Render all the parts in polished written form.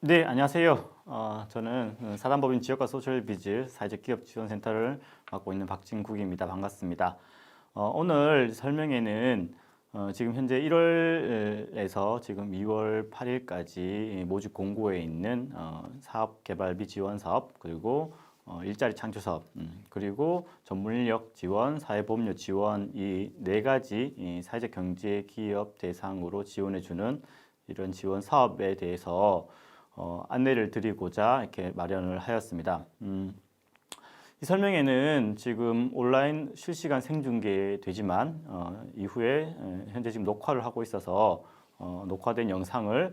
네, 안녕하세요. 저는 사단법인 지역과 소셜비즈 사회적 기업 지원센터를 맡고 있는 박진국입니다. 반갑습니다. 오늘 설명에는 지금 현재 1월에서 지금 2월 8일까지 모집 공고에 있는 사업개발비 지원 사업, 그리고 일자리 창출 사업, 그리고 전문인력 지원, 사회보험료 지원, 이 네 가지 이 사회적 경제 기업 대상으로 지원해주는 이런 지원 사업에 대해서 안내를 드리고자 이렇게 마련을 하였습니다. 이 설명에는 지금 온라인 실시간 생중계되지만 이후에 현재 지금 녹화를 하고 있어서 녹화된 영상을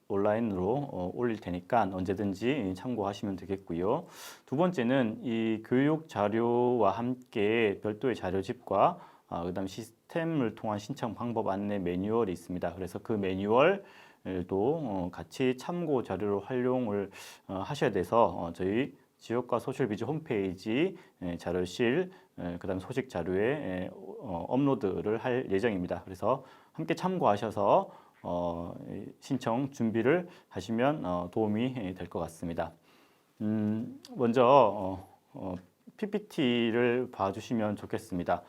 온라인으로 올릴 테니까 언제든지 참고하시면 되겠고요. 두 번째는 이 교육 자료와 함께 별도의 자료집과 그다음 시스템을 통한 신청 방법 안내 매뉴얼이 있습니다. 그래서 그 매뉴얼도 같이 참고 자료로 활용을 하셔야 돼서 저희 지역과 소셜비즈 홈페이지 자료실 그다음 소식 자료에 업로드를 할 예정입니다. 그래서 함께 참고하셔서 신청 준비를 하시면 도움이 될 것 같습니다. 먼저 PPT를 봐주시면 좋겠습니다.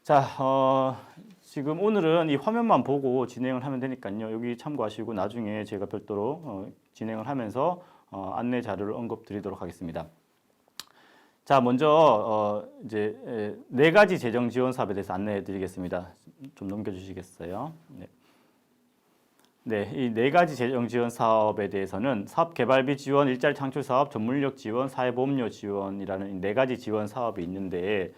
자, 지금 오늘은 이 화면만 보고 진행을 하면 되니까요. 여기 참고하시고 나중에 제가 별도로 진행을 하면서 안내 자료를 언급드리도록 하겠습니다. 자, 먼저 이제 네 가지 재정 지원 사업에 대해서 안내해 드리겠습니다. 좀 넘겨주시겠어요? 네. 네, 이 네 가지 재정 지원 사업에 대해서는 사업 개발비 지원, 일자리 창출 사업, 전문인력 지원, 사회보험료 지원이라는 네 가지 지원 사업이 있는데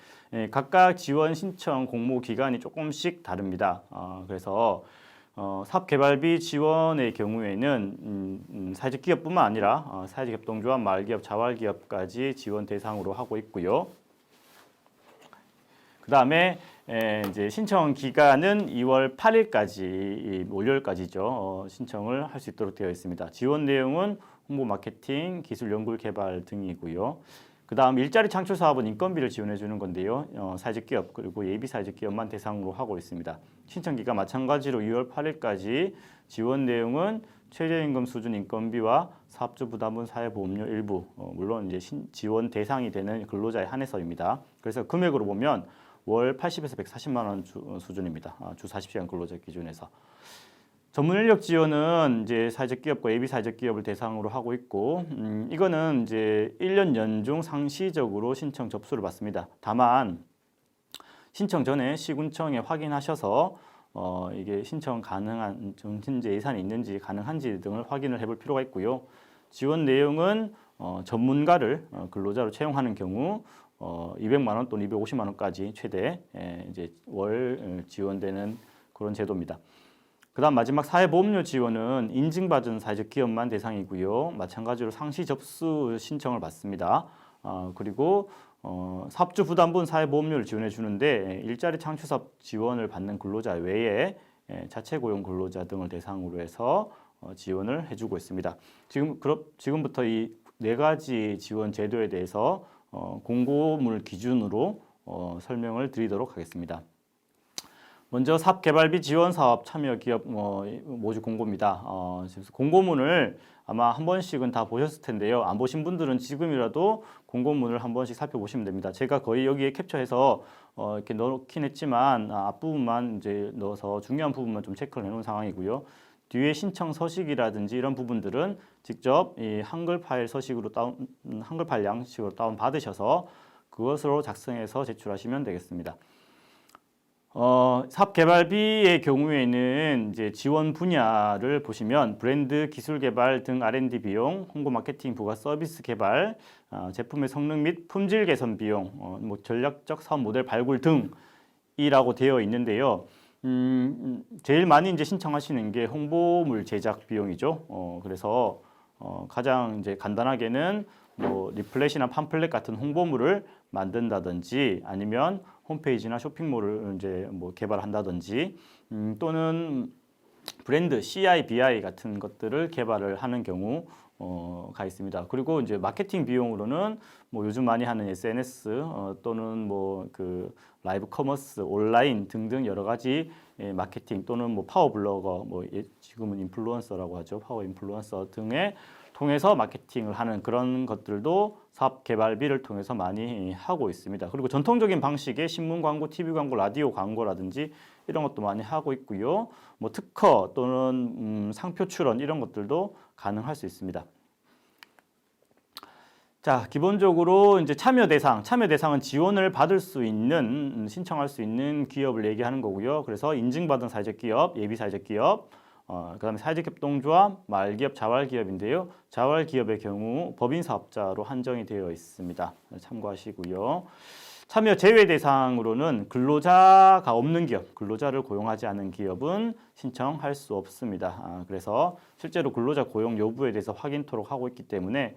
각각 지원 신청 공모 기간이 조금씩 다릅니다. 그래서 사업 개발비 지원의 경우에는 사회적 기업뿐만 아니라 사회적 협동조합, 마을기업, 자활기업까지 지원 대상으로 하고 있고요. 그 다음에 이제 신청 기간은 2월 8일까지, 월요일까지죠. 신청을 할 수 있도록 되어 있습니다. 지원 내용은 홍보, 마케팅, 기술 연구 개발 등이고요. 그 다음 일자리 창출 사업은 인건비를 지원해 주는 건데요. 사회적 기업 그리고 예비 사회적 기업만 대상으로 하고 있습니다. 신청 기간 마찬가지로 2월 8일까지 지원 내용은 최저임금 수준 인건비와 사업주 부담분 사회보험료 일부, 물론 이제 지원 대상이 되는 근로자에 한해서입니다. 그래서 금액으로 보면 월 80에서 140만 원 수준입니다. 주 40시간 근로자 기준에서. 전문 인력 지원은 이제 사회적 기업과 예비 사회적 기업을 대상으로 하고 있고, 이거는 이제 1년 연중 상시적으로 신청 접수를 받습니다. 다만 신청 전에 시군청에 확인하셔서 이게 신청 가능한 현재 예산이 있는지 가능한지 등을 확인을 해볼 필요가 있고요. 지원 내용은 전문가를 근로자로 채용하는 경우 200만 원 또는 250만 원까지 최대 이제 월 지원되는 그런 제도입니다. 그다음 마지막 사회보험료 지원은 인증받은 사회적 기업만 대상이고요. 마찬가지로 상시 접수 신청을 받습니다. 그리고 사업주 부담분 사회보험료를 지원해 주는데 일자리 창출 사업 지원을 받는 근로자 외에 자체 고용 근로자 등을 대상으로 해서 지원을 해주고 있습니다. 지금부터 이 네 가지 지원 제도에 대해서 공고물 기준으로 설명을 드리도록 하겠습니다. 먼저 사업개발비 지원 사업 참여 기업 모집 공고입니다. 공고문을 아마 한 번씩은 다 보셨을 텐데요. 안 보신 분들은 지금이라도 공고문을 한 번씩 살펴보시면 됩니다. 제가 거의 여기에 캡처해서 이렇게 넣긴 했지만 앞부분만 이제 넣어서 중요한 부분만 좀 체크를 해놓은 상황이고요. 뒤에 신청 서식이라든지 이런 부분들은 직접 이 한글 파일 서식으로 한글 파일 양식으로 다운 받으셔서 그것으로 작성해서 제출하시면 되겠습니다. 사업 개발비의 경우에는 이제 지원 분야를 보시면 브랜드, 기술 개발 등 R&D 비용, 홍보 마케팅 부가 서비스 개발, 제품의 성능 및 품질 개선 비용, 뭐 전략적 사업 모델 발굴 등이라고 되어 있는데요. 제일 많이 이제 신청하시는 게 홍보물 제작 비용이죠. 그래서 가장 이제 간단하게는 뭐 리플렛이나 팜플렛 같은 홍보물을 만든다든지 아니면 홈페이지나 쇼핑몰을 이제 뭐 개발한다든지 또는 브랜드 CI, BI 같은 것들을 개발을 하는 경우 가 있습니다. 그리고 이제 마케팅 비용으로는 뭐 요즘 많이 하는 SNS 또는 뭐 그 라이브 커머스, 온라인 등등 여러 가지 마케팅 또는 뭐 파워 블로거, 뭐 지금은 인플루언서라고 하죠. 파워 인플루언서 등에 통해서 마케팅을 하는 그런 것들도 사업 개발비를 통해서 많이 하고 있습니다. 그리고 전통적인 방식의 신문 광고, TV 광고, 라디오 광고라든지 이런 것도 많이 하고 있고요. 뭐 특허 또는 상표 출원 이런 것들도 가능할 수 있습니다. 자, 기본적으로 이제 참여 대상은 지원을 받을 수 있는, 신청할 수 있는 기업을 얘기하는 거고요. 그래서 인증받은 사회적 기업, 예비 사회적 기업, 그다음에 사회적 협동조합, 말기업, 자활기업인데요. 자활기업의 경우 법인 사업자로 한정이 되어 있습니다. 참고하시고요. 참여 제외 대상으로는 근로자가 없는 기업, 근로자를 고용하지 않은 기업은 신청할 수 없습니다. 그래서 실제로 근로자 고용 여부에 대해서 확인토록 하고 있기 때문에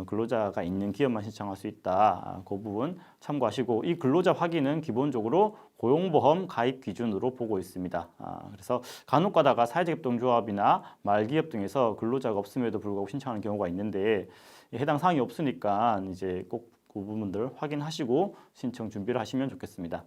근로자가 있는 기업만 신청할 수 있다. 그 부분 참고하시고 이 근로자 확인은 기본적으로 고용보험 가입 기준으로 보고 있습니다. 그래서 간혹 가다가 사회적 협동조합이나 말기업 등에서 근로자가 없음에도 불구하고 신청하는 경우가 있는데 해당 사항이 없으니까 이제 꼭 그 부분들 확인하시고 신청 준비를 하시면 좋겠습니다.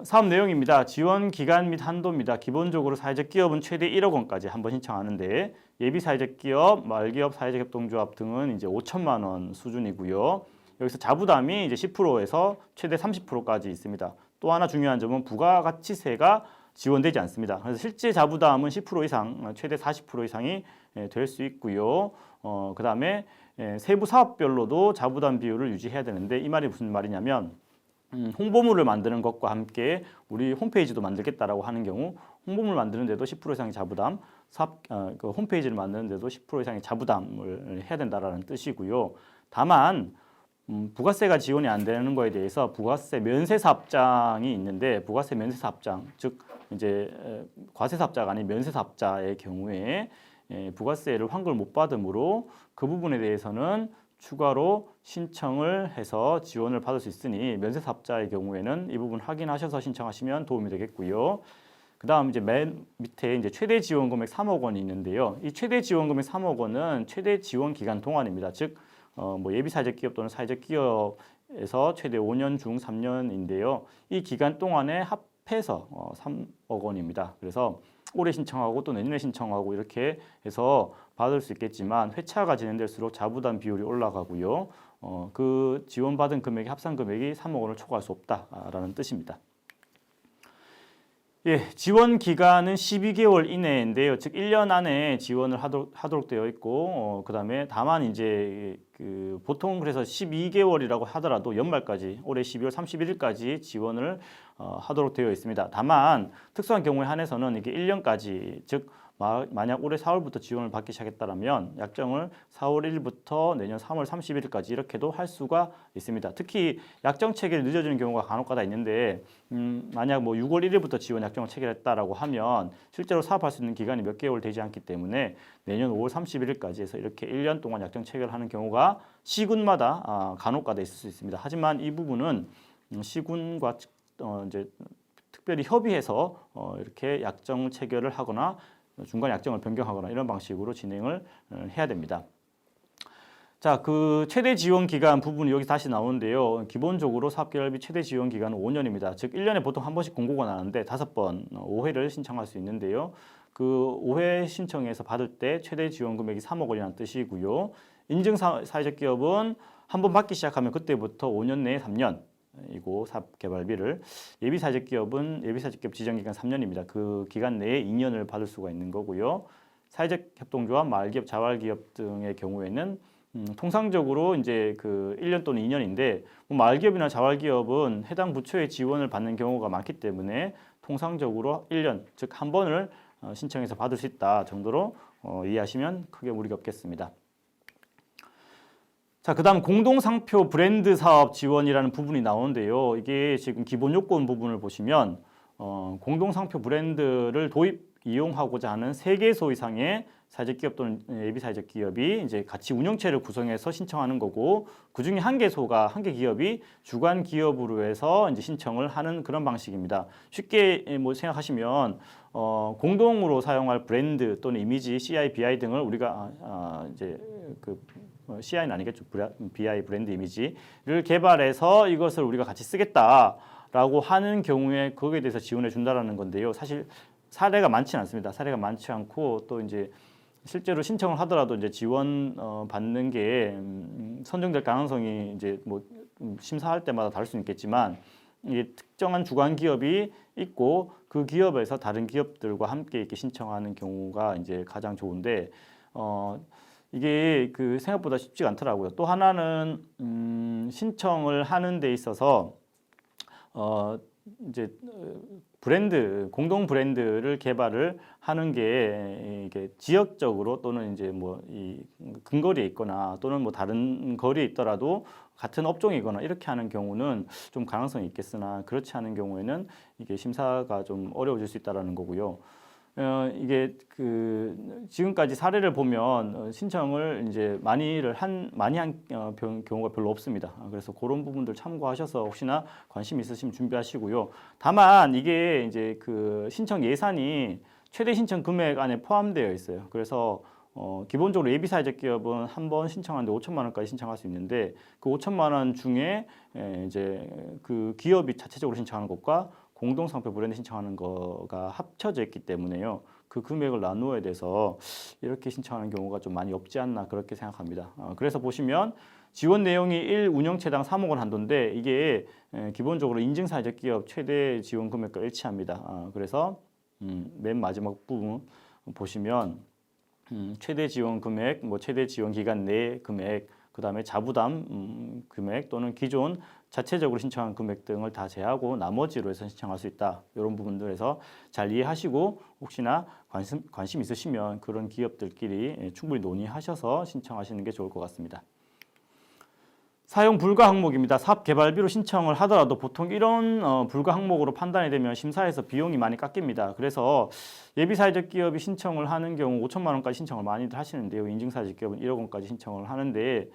사업 내용입니다. 지원 기간 및 한도입니다. 기본적으로 사회적 기업은 최대 1억 원까지 한번 신청하는데 예비 사회적 기업, 말기업, 사회적 협동조합 등은 이제 5천만 원 수준이고요. 여기서 자부담이 이제 10%에서 최대 30%까지 있습니다. 또 하나 중요한 점은 부가가치세가 지원되지 않습니다. 그래서 실제 자부담은 10% 이상, 최대 40% 이상이 될 수 있고요. 그다음에 세부 사업별로도 자부담 비율을 유지해야 되는데 이 말이 무슨 말이냐면 홍보물을 만드는 것과 함께 우리 홈페이지도 만들겠다라고 하는 경우 홍보물 만드는데도 10% 이상의 자부담, 그 홈페이지를 만드는데도 10% 이상의 자부담을 해야 된다라는 뜻이고요. 다만 부가세가 지원이 안 되는 거에 대해서 부가세 면세 사업장이 있는데 부가세 면세 사업장, 즉 이제 과세 사업자가 아닌 면세 사업자의 경우에 부가세를 환급을 못 받으므로 그 부분에 대해서는 추가로 신청을 해서 지원을 받을 수 있으니 면세 사업자의 경우에는 이 부분 확인하셔서 신청하시면 도움이 되겠고요. 그다음 이제 맨 밑에 이제 최대 지원 금액 3억 원이 있는데요. 이 최대 지원 금액 3억 원은 최대 지원 기간 동안입니다. 즉 뭐 예비 사회적 기업 또는 사회적 기업에서 최대 5년 중 3년인데요. 이 기간 동안에 합해서 3억 원입니다. 그래서 올해 신청하고 또 내년에 신청하고 이렇게 해서 받을 수 있겠지만 회차가 진행될수록 자부담 비율이 올라가고요. 그 지원받은 금액이 합산 금액이 3억 원을 초과할 수 없다라는 뜻입니다. 예, 지원 기간은 12개월 이내인데요. 즉 1년 안에 지원을 하도록 되어 있고 그다음에 다만 이제 그 보통 그래서 12개월이라고 하더라도 연말까지 올해 12월 31일까지 지원을 하도록 되어 있습니다. 다만 특수한 경우에 한해서는 이게 1년까지 즉 만약 올해 4월부터 지원을 받기 시작했다면 약정을 4월 1일부터 내년 3월 31일까지 이렇게도 할 수가 있습니다. 특히 약정 체결이 늦어지는 경우가 간혹가다 있는데 만약 뭐 6월 1일부터 지원 약정을 체결했다라고 하면 실제로 사업할 수 있는 기간이 몇 개월 되지 않기 때문에 내년 5월 31일까지 해서 이렇게 1년 동안 약정 체결하는 경우가 시군마다 간혹가다 있을 수 있습니다. 하지만 이 부분은 시군과 이제 특별히 협의해서 이렇게 약정 체결을 하거나 중간 약정을 변경하거나 이런 방식으로 진행을 해야 됩니다. 자, 그 최대 지원 기간 부분이 여기 다시 나오는데요. 기본적으로 사업개발비 최대 지원 기간은 5년입니다. 즉 1년에 보통 한 번씩 공고가 나는데 5번 5회를 신청할 수 있는데요. 그 5회 신청해서 받을 때 최대 지원 금액이 3억 원이라는 뜻이고요. 인증 사회적 기업은 한 번 받기 시작하면 그때부터 5년 내에 3년 이고 사업 개발비를 예비 사회적 기업은 예비 사회적 기업 지정 기간 3년입니다. 그 기간 내에 2년을 받을 수가 있는 거고요. 사회적 협동조합, 말기업, 자활기업 등의 경우에는 통상적으로 이제 그 1년 또는 2년인데 뭐 말기업이나 자활기업은 해당 부처의 지원을 받는 경우가 많기 때문에 통상적으로 1년 즉 한 번을 신청해서 받을 수 있다 정도로 이해하시면 크게 무리가 없겠습니다. 자, 그다음 공동상표 브랜드 사업 지원이라는 부분이 나오는데요. 이게 지금 기본 요건 부분을 보시면 공동상표 브랜드를 도입 이용하고자 하는 3개소 이상의 사회적 기업 또는 예비 사회적 기업이 이제 같이 운영체를 구성해서 신청하는 거고, 그 중에 한 개 기업이 주관 기업으로 해서 이제 신청을 하는 그런 방식입니다. 쉽게 뭐 생각하시면 공동으로 사용할 브랜드 또는 이미지, CI, BI 등을 우리가 이제 CI는 아니겠죠. BI 브랜드 이미지를 개발해서 이것을 우리가 같이 쓰겠다라고 하는 경우에 거기에 대해서 지원해 준다라는 건데요. 사실 사례가 많지는 않습니다. 사례가 많지 않고 또 이제 실제로 신청을 하더라도 이제 지원 받는 게 선정될 가능성이 이제 뭐 심사할 때마다 다를 수는 있겠지만, 이게 특정한 주관 기업이 있고 그 기업에서 다른 기업들과 함께 이렇게 신청하는 경우가 이제 가장 좋은데, 이게 그 생각보다 쉽지가 않더라고요. 또 하나는 신청을 하는 데 있어서 이제 공동 브랜드를 개발을 하는 게 이게 지역적으로 또는 이제 뭐 이 근거리에 있거나 또는 뭐 다른 거리에 있더라도 같은 업종이거나 이렇게 하는 경우는 좀 가능성이 있겠으나, 그렇지 않은 경우에는 이게 심사가 좀 어려워질 수 있다라는 거고요. 이게 그 지금까지 사례를 보면 신청을 이제 많이 한 경우가 별로 없습니다. 그래서 그런 부분들 참고하셔서 혹시나 관심 있으시면 준비하시고요. 다만 이게 이제 그 신청 예산이 최대 신청 금액 안에 포함되어 있어요. 그래서 기본적으로 예비 사회적 기업은 한 번 신청하는데 5천만 원까지 신청할 수 있는데, 그 5천만 원 중에 이제 그 기업이 자체적으로 신청하는 것과 공동상표 브랜드 신청하는 거가 합쳐져 있기 때문에요. 그 금액을 나누어야 돼서 이렇게 신청하는 경우가 좀 많이 없지 않나 그렇게 생각합니다. 그래서 보시면 지원 내용이 1 운영체당 3억 원 한도인데, 이게 기본적으로 인증사회적 기업 최대 지원 금액과 일치합니다. 그래서 맨 마지막 부분 보시면 최대 지원 금액, 뭐 최대 지원 기간 내 금액, 그 다음에 자부담 금액 또는 기존 자체적으로 신청한 금액 등을 다 제하고 나머지로 해서 신청할 수 있다. 이런 부분들에서 잘 이해하시고, 혹시나 관심 있으시면 그런 기업들끼리 충분히 논의하셔서 신청하시는 게 좋을 것 같습니다. 사용 불가 항목입니다. 사업 개발비로 신청을 하더라도 보통 이런 불가 항목으로 판단이 되면 심사에서 비용이 많이 깎입니다. 그래서 예비 사회적 기업이 신청을 하는 경우 5천만 원까지 신청을 많이들 하시는데요. 인증 사회적 기업은 1억 원까지 신청을 하는데,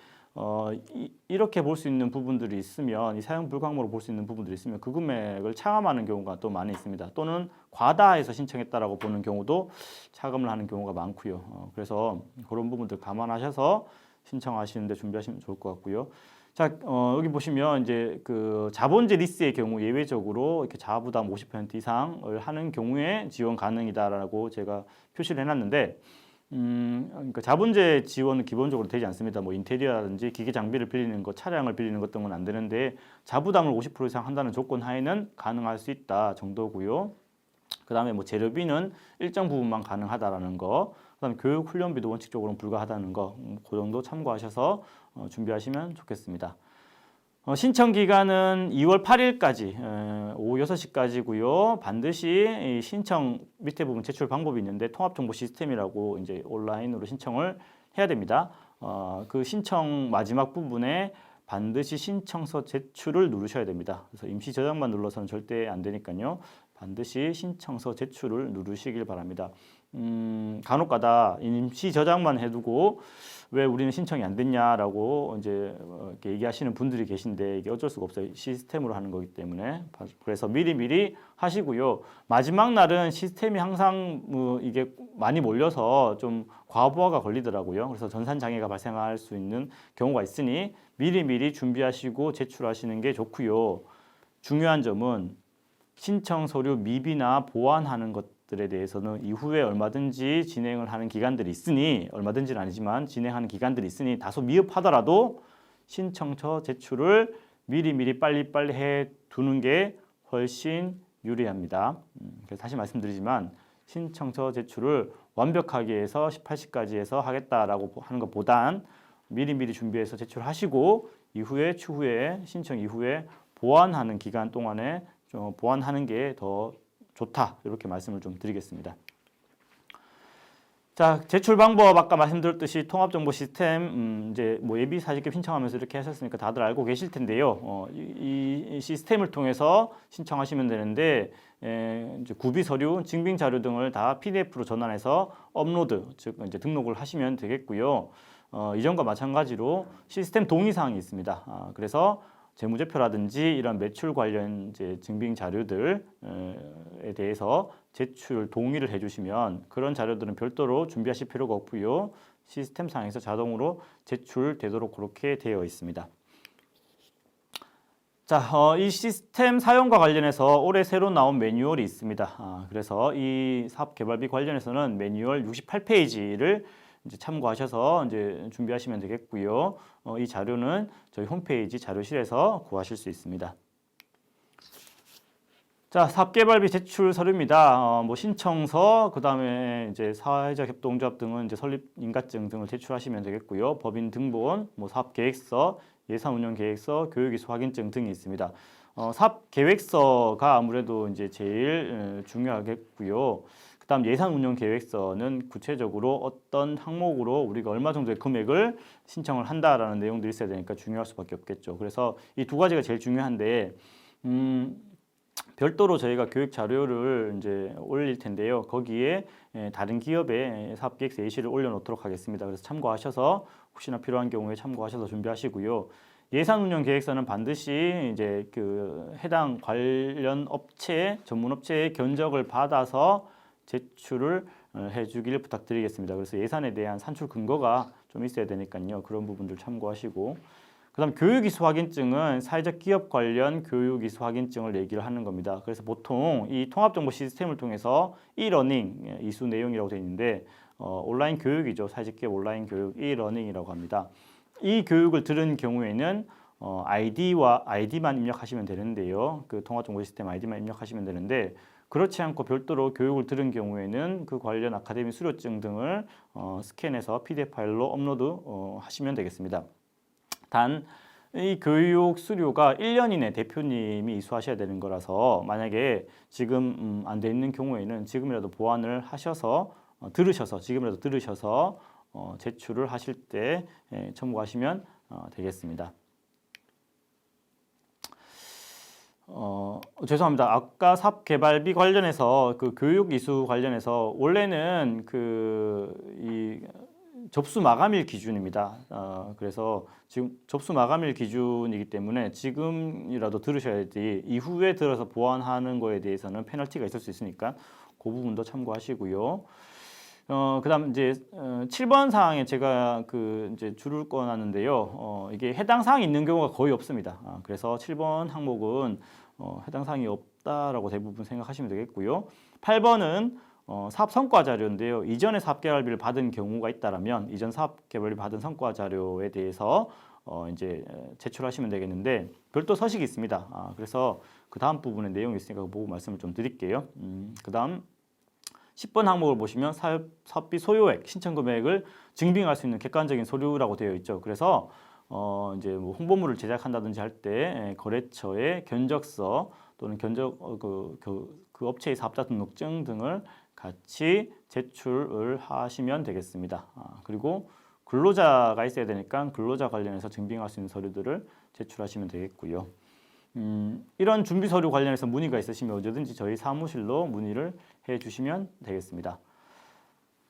이렇게 볼 수 있는 부분들이 있으면, 이 사용 불가 항목으로 볼 수 있는 부분들이 있으면 그 금액을 차감하는 경우가 또 많이 있습니다. 또는 과다해서 신청했다라고 보는 경우도 차감을 하는 경우가 많고요. 그래서 그런 부분들 감안하셔서 신청하시는데 준비하시면 좋을 것 같고요. 자, 여기 보시면 이제 그 자본제 리스의 경우 예외적으로 이렇게 자부담 50% 이상을 하는 경우에 지원 가능이다라고 제가 표시를 해놨는데, 그러니까 자본제 지원은 기본적으로 되지 않습니다. 뭐 인테리어라든지 기계 장비를 빌리는 것, 차량을 빌리는 것 등은 안 되는데, 자부담을 50% 이상 한다는 조건 하에는 가능할 수 있다 정도고요. 그 다음에 뭐 재료비는 일정 부분만 가능하다라는 거, 그 다음에 교육 훈련비도 원칙적으로는 불가하다는 거, 그 정도 참고하셔서 준비하시면 좋겠습니다. 신청 기간은 2월 8일까지 오후 6시까지고요. 반드시 신청 밑에 부분 제출 방법이 있는데, 통합정보 시스템이라고 이제 온라인으로 신청을 해야 됩니다. 그 신청 마지막 부분에 반드시 신청서 제출을 누르셔야 됩니다. 그래서 임시 저장만 눌러서는 절대 안 되니까요. 반드시 신청서 제출을 누르시길 바랍니다. 간혹가다 임시 저장만 해두고 왜 우리는 신청이 안 됐냐라고 이제 이렇게 얘기하시는 분들이 계신데, 이게 어쩔 수가 없어요. 시스템으로 하는 거기 때문에. 그래서 미리 하시고요. 마지막 날은 시스템이 항상 이게 많이 몰려서 좀 과부하가 걸리더라고요. 그래서 전산 장애가 발생할 수 있는 경우가 있으니 미리 준비하시고 제출하시는 게 좋고요. 중요한 점은 신청 서류 미비나 보완하는 것들에 대해서는 이후에 얼마든지 진행을 하는 기관들이 있으니, 얼마든지는 아니지만 진행하는 기관들이 있으니 다소 미흡하더라도 신청서 제출을 미리 빨리 해 두는 게 훨씬 유리합니다. 그래서 다시 말씀드리지만 신청서 제출을 완벽하게 해서 18시까지 해서 하겠다라고 하는 것보단 미리 준비해서 제출하시고, 추후에 신청 이후에 보완하는 기간 동안에 보완하는 게 더 좋다, 이렇게 말씀을 좀 드리겠습니다. 자, 제출 방법 아까 말씀드렸듯이 통합정보 시스템 이제 뭐 예비 사직급 신청하면서 이렇게 하셨으니까 다들 알고 계실 텐데요. 이 시스템을 통해서 신청하시면 되는데 이제 구비 서류, 증빙 자료 등을 다 PDF로 전환해서 업로드, 즉 이제 등록을 하시면 되겠고요. 이전과 마찬가지로 시스템 동의 사항이 있습니다. 그래서 재무제표라든지 이런 매출 관련 이제 증빙 자료들에 대해서 제출 동의를 해주시면 그런 자료들은 별도로 준비하실 필요가 없고요. 시스템상에서 자동으로 제출되도록 그렇게 되어 있습니다. 자, 이 시스템 사용과 관련해서 올해 새로 나온 매뉴얼이 있습니다. 그래서 이 사업 개발비 관련해서는 매뉴얼 68페이지를 이제 참고하셔서 이제 준비하시면 되겠고요. 이 자료는 저희 홈페이지 자료실에서 구하실 수 있습니다. 자, 사업개발비 제출 서류입니다. 뭐 신청서, 그 다음에 이제 사회적 협동조합 등은 이제 설립 인가증 등을 제출하시면 되겠고요. 법인 등본, 뭐 사업계획서, 예산운영계획서, 교육이수 확인증 등이 있습니다. 사업계획서가 아무래도 이제 제일 중요하겠고요. 그다음 예산운영계획서는 구체적으로 어떤 항목으로 우리가 얼마 정도의 금액을 신청을 한다라는 내용들이 있어야 되니까 중요할 수밖에 없겠죠. 그래서 이 두 가지가 제일 중요한데 별도로 저희가 교육 자료를 이제 올릴 텐데요. 거기에 다른 기업의 사업계획서 예시를 올려놓도록 하겠습니다. 그래서 참고하셔서 혹시나 필요한 경우에 참고하셔서 준비하시고요. 예산운영계획서는 반드시 이제 그 해당 관련 업체, 전문업체의 견적을 받아서 제출을 해주길 부탁드리겠습니다. 그래서 예산에 대한 산출 근거가 좀 있어야 되니까요. 그런 부분들 참고하시고, 그다음 교육이수 확인증은 사회적 기업 관련 교육이수 확인증을 얘기를 하는 겁니다. 그래서 보통 이 통합정보 시스템을 통해서 e-러닝 이수 내용이라고 되어 있는데 온라인 교육이죠. 사회적 기업 온라인 교육 e-러닝이라고 합니다. 이 교육을 들은 경우에는 아이디만 입력하시면 되는데요. 그 통합정보 시스템 아이디만 입력하시면 되는데 그렇지 않고 별도로 교육을 들은 경우에는 그 관련 아카데미 수료증 등을 스캔해서 PDF 파일로 업로드 하시면 되겠습니다. 단 이 교육 수료가 1년 이내 대표님이 이수하셔야 되는 거라서 만약에 지금 안 돼 있는 경우에는 지금이라도 보완을 하셔서 지금이라도 들으셔서 제출을 하실 때 첨부하시면 되겠습니다. 죄송합니다. 아까 사업 개발비 관련해서 그 교육 이수 관련해서 원래는 이 접수 마감일 기준입니다. 그래서 지금 접수 마감일 기준이기 때문에 지금이라도 들으셔야지 이후에 들어서 보완하는 거에 대해서는 페널티가 있을 수 있으니까 그 부분도 참고하시고요. 그다음 이제 7번 사항에 제가 이제 줄을 꺼놨는데요. 이게 해당 사항이 있는 경우가 거의 없습니다. 그래서 7번 항목은 해당 사항이 없다라고 대부분 생각하시면 되겠고요. 8번은 사업 성과 자료인데요. 이전에 사업 개발비를 받은 경우가 있다라면 이전 사업 개발비 받은 성과 자료에 대해서 이제 제출하시면 되겠는데 별도 서식이 있습니다. 그래서 그 다음 부분에 내용이 있으니까 보고 말씀을 좀 드릴게요. 그다음 10번 항목을 보시면 사업비 소요액, 신청 금액을 증빙할 수 있는 객관적인 서류라고 되어 있죠. 그래서 이제 뭐 홍보물을 제작한다든지 할 때 거래처의 견적서 또는 그 업체의 사업자 등록증 등을 같이 제출을 하시면 되겠습니다. 그리고 근로자가 있어야 되니까 근로자 관련해서 증빙할 수 있는 서류들을 제출하시면 되겠고요. 이런 준비 서류 관련해서 문의가 있으시면 언제든지 저희 사무실로 문의를 해주시면 되겠습니다.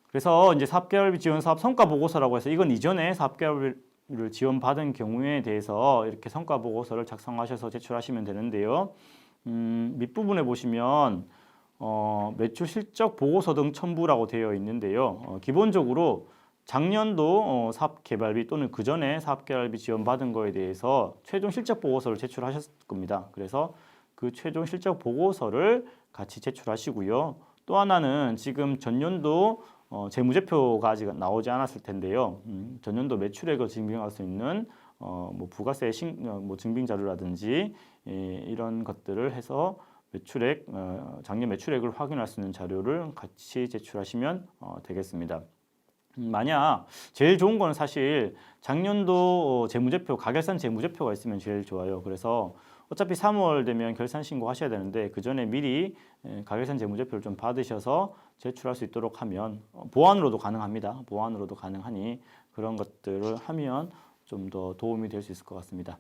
그래서 이제 사업개발비 지원 사업 성과 보고서라고 해서 이건 이전에 사업개발비를 지원받은 경우에 대해서 이렇게 성과 보고서를 작성하셔서 제출하시면 되는데요. 밑부분에 보시면 매출 실적 보고서 등 첨부라고 되어 있는데요. 기본적으로 작년도 사업개발비 또는 그 전에 사업개발비 지원받은 거에 대해서 최종 실적 보고서를 제출하셨을 겁니다. 그래서 그 최종 실적 보고서를 같이 제출하시고요. 또 하나는 지금 전년도 재무제표가 아직 나오지 않았을 텐데요. 전년도 매출액을 증빙할 수 있는 뭐 부가세 뭐 증빙 자료라든지 이런 것들을 해서 매출액 작년 매출액을 확인할 수 있는 자료를 같이 제출하시면 되겠습니다. 만약 제일 좋은 거는 사실 작년도 재무제표, 가결산 재무제표가 있으면 제일 좋아요. 그래서 어차피 3월 되면 결산 신고하셔야 되는데 그 전에 미리 가결산 재무제표를 좀 받으셔서 제출할 수 있도록 하면 보완으로도 가능합니다. 보완으로도 가능하니 그런 것들을 하면 좀 더 도움이 될 수 있을 것 같습니다.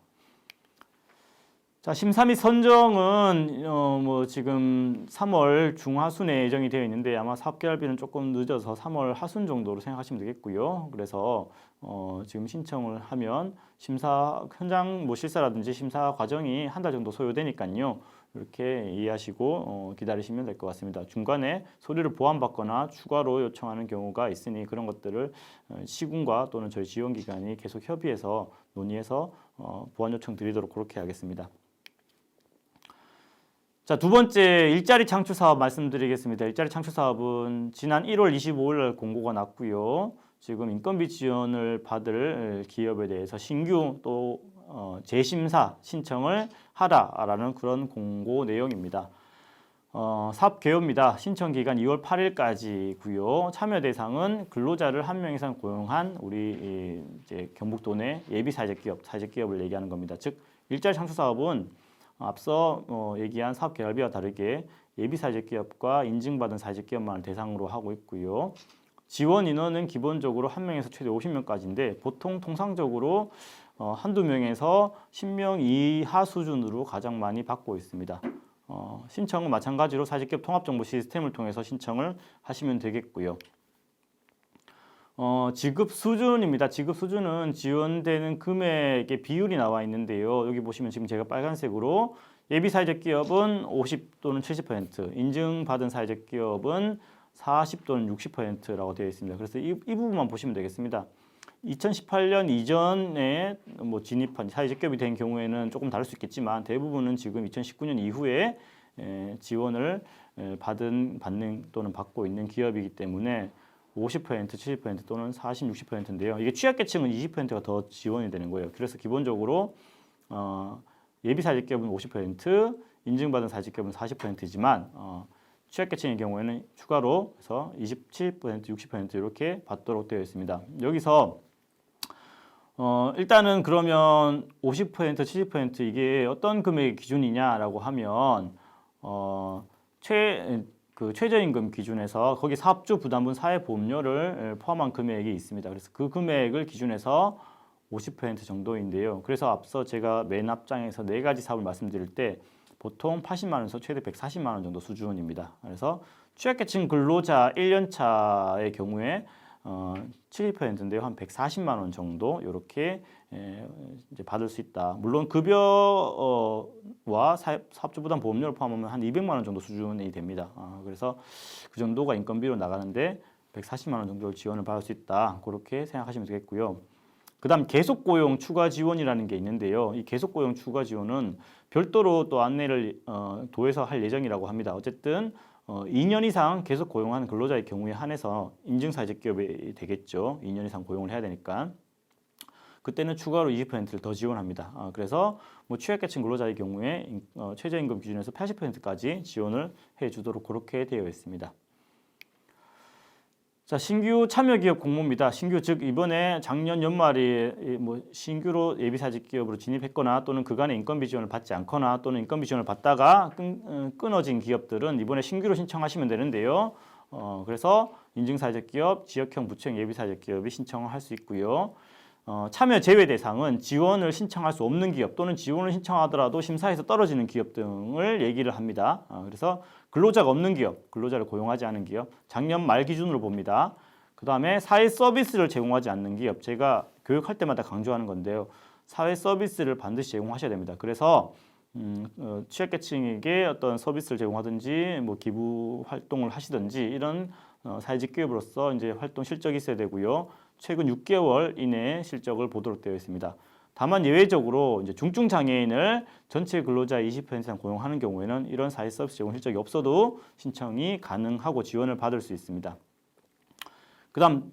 자, 심사 및 선정은 뭐 지금 3월 중하순에 예정이 되어 있는데 아마 사업개발비는 조금 늦어서 3월 하순 정도로 생각하시면 되겠고요. 그래서 지금 신청을 하면 심사 현장 뭐 실사라든지 심사 과정이 한 달 정도 소요되니까요. 이렇게 이해하시고 기다리시면 될 것 같습니다. 중간에 서류를 보완받거나 추가로 요청하는 경우가 있으니 그런 것들을 시군과 또는 저희 지원기관이 계속 협의해서 논의해서 보완 요청 드리도록 그렇게 하겠습니다. 자, 두 번째 일자리 창출 사업 말씀드리겠습니다. 일자리 창출 사업은 지난 1월 25일 날 공고가 났고요. 지금 인건비 지원을 받을 기업에 대해서 신규 또 재심사 신청을 하라라는 그런 공고 내용입니다. 사업 개요입니다. 신청 기간 2월 8일까지고요. 참여 대상은 근로자를 1명 이상 고용한 우리 이제 경북도 내 예비 사회적 기업을 얘기하는 겁니다. 즉 일자리 창출 사업은 앞서 얘기한 사업 개발비와 다르게 예비 사회적 기업과 인증받은 사회적 기업만을 대상으로 하고 있고요. 지원 인원은 기본적으로 1명에서 최대 50명까지인데 보통 통상적으로 한두 명에서 10명 이하 수준으로 가장 많이 받고 있습니다. 신청은 마찬가지로 사회적 기업 통합정보 시스템을 통해서 신청을 하시면 되겠고요. 지급 수준입니다. 지급 수준은 지원되는 금액의 비율이 나와 있는데요. 여기 보시면 지금 제가 빨간색으로 예비 사회적 기업은 50 또는 70%, 인증받은 사회적 기업은 40 또는 60%라고 되어 있습니다. 그래서 이 부분만 보시면 되겠습니다. 2018년 이전에 뭐 진입한 사회적 기업이 된 경우에는 조금 다를 수 있겠지만 대부분은 지금 2019년 이후에 지원을 받는 또는 받고 있는 기업이기 때문에 50%, 70% 또는 40, 60%인데요. 이게 취약계층은 20%가 더 지원이 되는 거예요. 그래서 기본적으로 예비 사회적 기업은 50%, 인증받은 사회적 기업은 40%지만 취약계층의 경우에는 추가로 해서 27%, 60% 이렇게 받도록 되어 있습니다. 여기서 일단은 그러면 50%, 70% 이게 어떤 금액의 기준이냐라고 하면 최저임금 기준에서 거기 사업주 부담분 사회보험료를 포함한 금액이 있습니다. 그래서 그 금액을 기준해서 50% 정도인데요. 그래서 앞서 제가 맨 앞장에서 네 가지 사업을 말씀드릴 때 보통 80만 원에서 최대 140만 원 정도 수준입니다. 그래서 취약계층 근로자 1년 차의 경우에 70%인데요. 한 140만 원 정도 이렇게 이제 받을 수 있다. 물론 급여와 사업주 부담 보험료를 포함하면 한 200만 원 정도 수준이 됩니다. 그래서 그 정도가 인건비로 나가는데 140만 원 정도 지원을 받을 수 있다. 그렇게 생각하시면 되겠고요. 그다음 계속 고용 추가 지원이라는 게 있는데요. 이 계속 고용 추가 지원은 별도로 또 안내를 도에서 할 예정이라고 합니다. 어쨌든 2년 이상 계속 고용하는 근로자의 경우에 한해서 인증사회적 기업이 되겠죠. 2년 이상 고용을 해야 되니까. 그때는 추가로 20%를 더 지원합니다. 그래서 뭐 취약계층 근로자의 경우에 최저임금 기준에서 80%까지 지원을 해주도록 그렇게 되어 있습니다. 자, 신규 참여기업 공모입니다. 신규 즉 이번에 작년 연말에 뭐 신규로 예비사직 기업으로 진입했거나 또는 그간의 인건비 지원을 받지 않거나 또는 인건비 지원을 받다가 끊어진 기업들은 이번에 신규로 신청하시면 되는데요. 그래서 인증사직 기업, 지역형 부처형 예비사직 기업이 신청을 할 수 있고요. 참여 제외 대상은 지원을 신청할 수 없는 기업 또는 지원을 신청하더라도 심사에서 떨어지는 기업 등을 얘기를 합니다. 그래서 근로자가 없는 기업, 근로자를 고용하지 않은 기업, 작년 말 기준으로 봅니다. 그 다음에 사회 서비스를 제공하지 않는 기업, 제가 교육할 때마다 강조하는 건데요. 사회 서비스를 반드시 제공하셔야 됩니다. 그래서 취약계층에게 어떤 서비스를 제공하든지 뭐 기부 활동을 하시든지 이런 사회적 기업으로서 이제 활동 실적이 있어야 되고요. 최근 6개월 이내에 실적을 보도록 되어 있습니다. 다만 예외적으로 이제 중증 장애인을 전체 근로자의 20% 이상 고용하는 경우에는 이런 사회 서비스 제공 실적이 없어도 신청이 가능하고 지원을 받을 수 있습니다. 그다음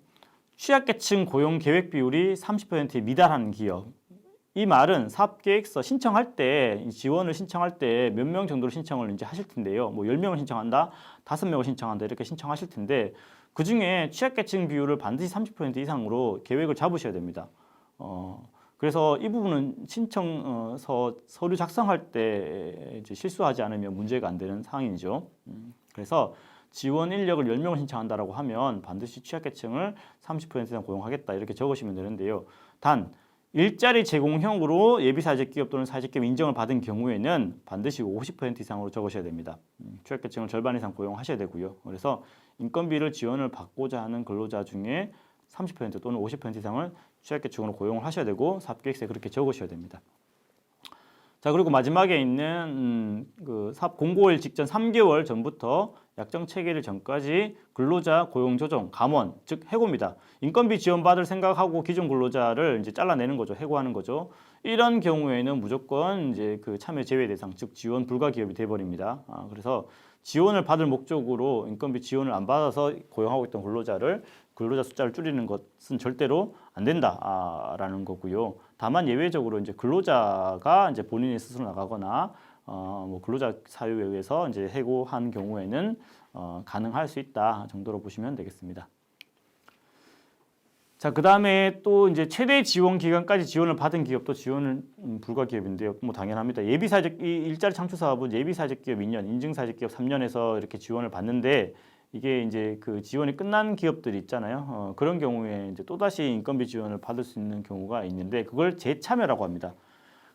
취약계층 고용 계획 비율이 30%에 미달하는 기업. 이 말은 사업계획서 신청할 때 지원을 신청할 때 몇 명 정도로 신청을 이제 하실 텐데요. 뭐 10명을 신청한다, 5명을 신청한다 이렇게 신청하실 텐데 그 중에 취약계층 비율을 반드시 30% 이상으로 계획을 잡으셔야 됩니다. 그래서 이 부분은 신청서 서류 작성할 때 이제 실수하지 않으면 문제가 안 되는 상황이죠. 그래서 지원 인력을 10명을 신청한다라고 하면 반드시 취약계층을 30% 이상 고용하겠다 이렇게 적으시면 되는데요. 단 일자리 제공형으로 예비사회적 기업 또는 사회적 기업 인정을 받은 경우에는 반드시 50% 이상으로 적으셔야 됩니다. 취약계층을 절반 이상 고용하셔야 되고요. 그래서 인건비를 지원을 받고자 하는 근로자 중에 30% 또는 50% 이상을 취약계층으로 고용을 하셔야 되고 사업계획서에 그렇게 적으셔야 됩니다. 자, 그리고 마지막에 있는 그 사업 공고일 직전 3개월 전부터 약정 체결일 전까지 근로자 고용 조정, 감원, 즉 해고입니다. 인건비 지원받을 생각하고 기존 근로자를 이제 잘라내는 거죠. 해고하는 거죠. 이런 경우에는 무조건 이제 그 참여 제외 대상, 즉 지원 불가 기업이 돼 버립니다. 그래서 지원을 받을 목적으로 인건비 지원을 안 받아서 고용하고 있던 근로자 숫자를 줄이는 것은 절대로 안 된다라는 거고요. 다만 예외적으로 이제 근로자가 이제 본인이 스스로 나가거나 뭐 근로자 사유에 의해서 이제 해고한 경우에는 가능할 수 있다 정도로 보시면 되겠습니다. 자, 그다음에 또 이제 최대 지원 기간까지 지원을 받은 기업도 지원은 불가 기업인데요. 뭐 당연합니다. 예비사회적 이 일자리 창출 사업은 예비사회적 기업 2년, 인증사회적 기업 3년에서 이렇게 지원을 받는데 이게 이제 그 지원이 끝난 기업들이 있잖아요. 그런 경우에 이제 또다시 인건비 지원을 받을 수 있는 경우가 있는데 그걸 재참여라고 합니다.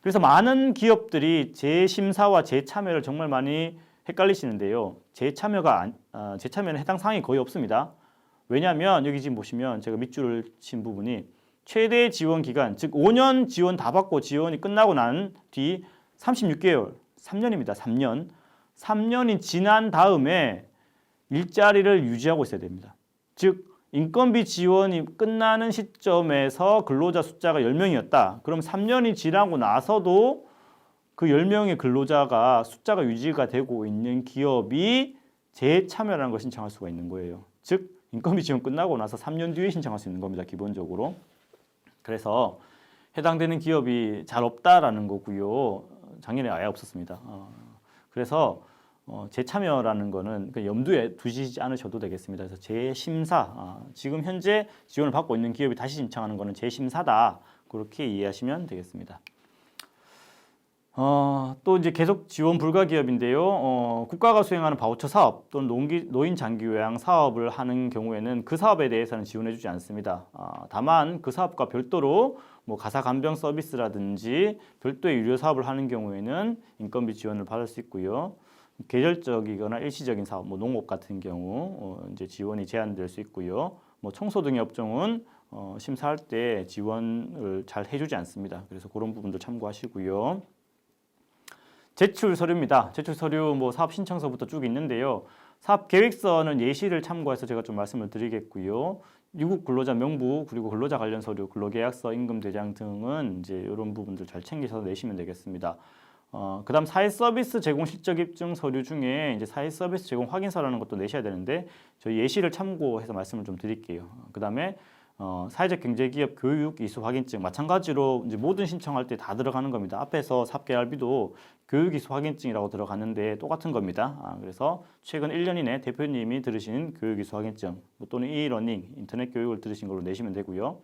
그래서 많은 기업들이 재심사와 재참여를 정말 많이 헷갈리시는데요. 재참여는 해당 사항이 거의 없습니다. 왜냐하면 여기 지금 보시면 제가 밑줄을 친 부분이 최대 지원 기간, 즉 5년 지원 다 받고 지원이 끝나고 난 뒤 36개월, 3년입니다. 3년. 3년이 지난 다음에 일자리를 유지하고 있어야 됩니다. 즉 인건비 지원이 끝나는 시점에서 근로자 숫자가 10명이었다. 그럼 3년이 지나고 나서도 그 10명의 근로자가 숫자가 유지가 되고 있는 기업이 재참여라는 걸 신청할 수가 있는 거예요. 즉 인건비 지원 끝나고 나서 3년 뒤에 신청할 수 있는 겁니다. 기본적으로. 그래서 해당되는 기업이 잘 없다라는 거고요. 작년에 아예 없었습니다. 그래서 재참여라는 거는 염두에 두시지 않으셔도 되겠습니다. 그래서 재심사, 지금 현재 지원을 받고 있는 기업이 다시 신청하는 거는 재심사다. 그렇게 이해하시면 되겠습니다. 또 이제 계속 지원 불가 기업인데요. 국가가 수행하는 바우처 사업 또는 노인 장기 요양 사업을 하는 경우에는 그 사업에 대해서는 지원해주지 않습니다. 다만 그 사업과 별도로 뭐 가사 간병 서비스라든지 별도의 유료 사업을 하는 경우에는 인건비 지원을 받을 수 있고요. 계절적이거나 일시적인 사업, 뭐 농업 같은 경우 이제 지원이 제한될 수 있고요. 뭐 청소 등의 업종은 심사할 때 지원을 잘 해주지 않습니다. 그래서 그런 부분도 참고하시고요. 제출 서류입니다. 제출 서류 뭐 사업 신청서부터 쭉 있는데요. 사업 계획서는 예시를 참고해서 제가 좀 말씀을 드리겠고요. 유급 근로자 명부 그리고 근로자 관련 서류, 근로계약서, 임금대장 등은 이제 이런 부분들 잘 챙기셔서 내시면 되겠습니다. 그다음 사회 서비스 제공 실적 입증 서류 중에 이제 사회 서비스 제공 확인서라는 것도 내셔야 되는데 저희 예시를 참고해서 말씀을 좀 드릴게요. 그다음에 사회적 경제기업 교육 이수 확인증 마찬가지로 이제 모든 신청할 때 다 들어가는 겁니다. 앞에서 사업계열비도 교육 이수 확인증이라고 들어갔는데 똑같은 겁니다. 그래서 최근 1년 이내 대표님이 들으신 교육 이수 확인증 또는 e-러닝 인터넷 교육을 들으신 걸로 내시면 되고요.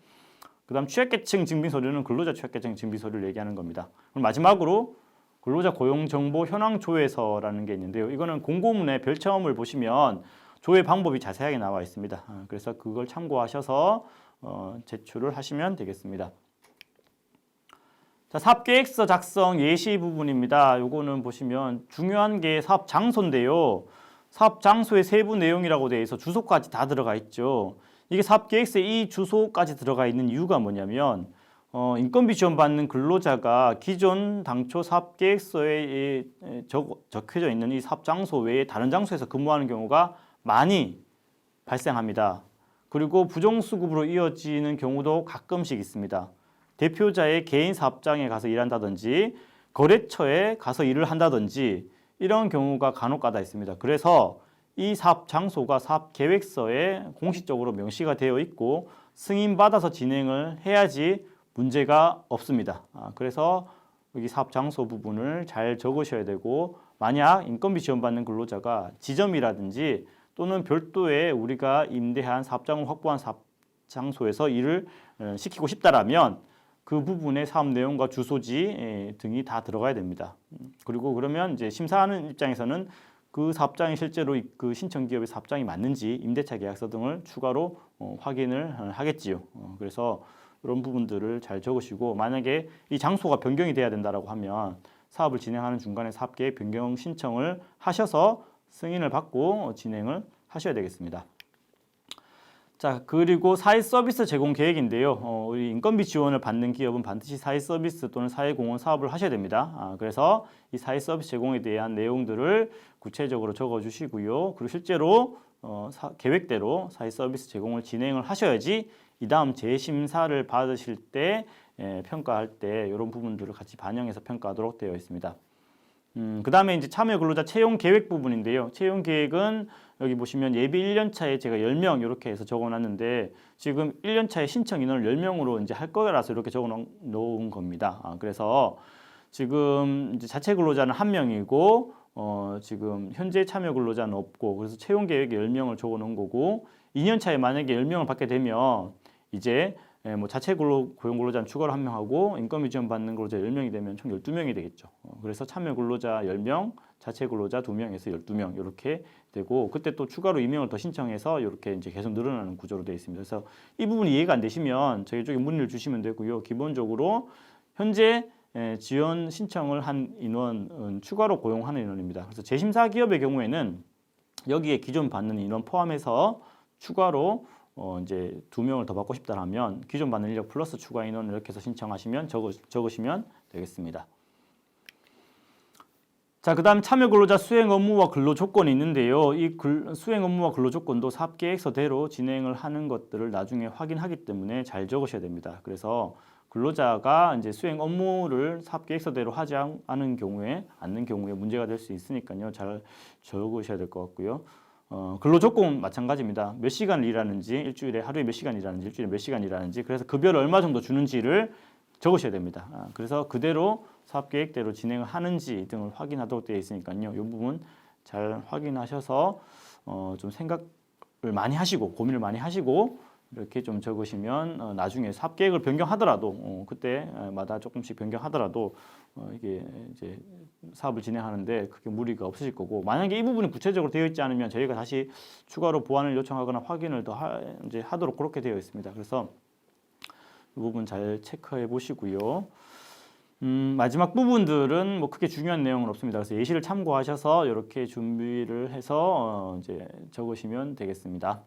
그다음 취약계층 증빙 서류는 근로자 취약계층 증빙 서류를 얘기하는 겁니다. 그럼 마지막으로 근로자 고용정보 현황 조회서라는 게 있는데요. 이거는 공고문의 별첨을 보시면 조회 방법이 자세하게 나와 있습니다. 그래서 그걸 참고하셔서 제출을 하시면 되겠습니다. 자, 사업계획서 작성 예시 부분입니다. 요거는 보시면 중요한 게 사업 장소인데요. 사업 장소의 세부 내용이라고 되어 있어 주소까지 다 들어가 있죠. 이게 사업계획서에 이 주소까지 들어가 있는 이유가 뭐냐면 인건비 지원받는 근로자가 기존 당초 사업계획서에 적혀져 있는 이 사업 장소 외에 다른 장소에서 근무하는 경우가 많이 발생합니다. 그리고 부정수급으로 이어지는 경우도 가끔씩 있습니다. 대표자의 개인 사업장에 가서 일한다든지 거래처에 가서 일을 한다든지 이런 경우가 간혹가다 있습니다. 그래서 이 사업 장소가 사업 계획서에 공식적으로 명시가 되어 있고 승인받아서 진행을 해야지 문제가 없습니다. 그래서 여기 사업 장소 부분을 잘 적으셔야 되고 만약 인건비 지원받는 근로자가 지점이라든지 또는 별도의 우리가 임대한 사업장을 확보한 사업 장소에서 일을 시키고 싶다라면 그 부분의 사업 내용과 주소지 등이 다 들어가야 됩니다. 그리고 그러면 이제 심사하는 입장에서는 그 사업장이 실제로 그 신청 기업의 사업장이 맞는지 임대차 계약서 등을 추가로 확인을 하겠지요. 그래서 이런 부분들을 잘 적으시고, 만약에 이 장소가 변경이 돼야 된다라고 하면 사업을 진행하는 중간에 사업계획 변경 신청을 하셔서 승인을 받고 진행을 하셔야 되겠습니다. 자, 그리고 사회 서비스 제공 계획인데요. 우리 인건비 지원을 받는 기업은 반드시 사회 서비스 또는 사회공헌 사업을 하셔야 됩니다. 그래서 이 사회 서비스 제공에 대한 내용들을 구체적으로 적어주시고요. 그리고 실제로 계획대로 사회 서비스 제공을 진행을 하셔야지 이 다음 재심사를 받으실 때 평가할 때 이런 부분들을 같이 반영해서 평가하도록 되어 있습니다. 그 다음에 이제 참여 근로자 채용 계획 부분인데요. 채용 계획은 여기 보시면 예비 1년차에 제가 10명 이렇게 해서 적어놨는데, 지금 1년차에 신청 인원을 10명으로 이제 할 거라서 이렇게 적어 놓은 겁니다. 그래서 지금 이제 자체 근로자는 1명이고, 지금 현재 참여 근로자는 없고, 그래서 채용 계획에 10명을 적어 놓은 거고, 2년차에 만약에 10명을 받게 되면 이제 뭐 자체 고용 근로자는 추가로 1명 하고 인건비 지원 받는 근로자 10명이 되면 총 12명이 되겠죠. 그래서 참여 근로자 10명, 자체 근로자 2명에서 12명 이렇게 되고, 그때 또 추가로 2명을 더 신청해서 이렇게 이제 계속 늘어나는 구조로 되어 있습니다. 그래서 이 부분이 이해가 안 되시면 저희 쪽에 문의를 주시면 되고요. 기본적으로 현재 지원 신청을 한 인원은 추가로 고용하는 인원입니다. 그래서 재심사 기업의 경우에는 여기에 기존 받는 인원 포함해서 추가로 이제 2명을 더 받고 싶다면 기존 받는 인력 플러스 추가 인원을 이렇게 해서 신청하시면 적으시면 되겠습니다. 자, 그다음 참여 근로자 수행 업무와 근로 조건이 있는데요. 이 수행 업무와 근로 조건도 사업 계획서대로 진행을 하는 것들을 나중에 확인하기 때문에 잘 적으셔야 됩니다. 그래서 근로자가 이제 수행 업무를 사업 계획서대로 하지 않는 경우에 문제가 될 수 있으니까요. 잘 적으셔야 될 것 같고요. 근로 조건 마찬가지입니다. 몇 시간을 일하는지, 일주일에 하루에 몇 시간 일하는지, 일주일에 몇 시간 일하는지, 그래서 급여를 얼마 정도 주는지를 적으셔야 됩니다. 그래서 그대로 사업 계획대로 진행을 하는지 등을 확인하도록 되어 있으니까요. 이 부분 잘 확인하셔서 좀 생각을 많이 하시고 고민을 많이 하시고 이렇게 좀 적으시면 나중에 사업 계획을 변경하더라도 그때마다 조금씩 변경하더라도 이게 이제 사업을 진행하는데 크게 무리가 없으실 거고, 만약에 이 부분이 구체적으로 되어 있지 않으면 저희가 다시 추가로 보완을 요청하거나 확인을 더 이제 하도록 그렇게 되어 있습니다. 그래서 이 부분 잘 체크해 보시고요. 마지막 부분들은 뭐 크게 중요한 내용은 없습니다. 그래서 예시를 참고하셔서 이렇게 준비를 해서 이제 적으시면 되겠습니다.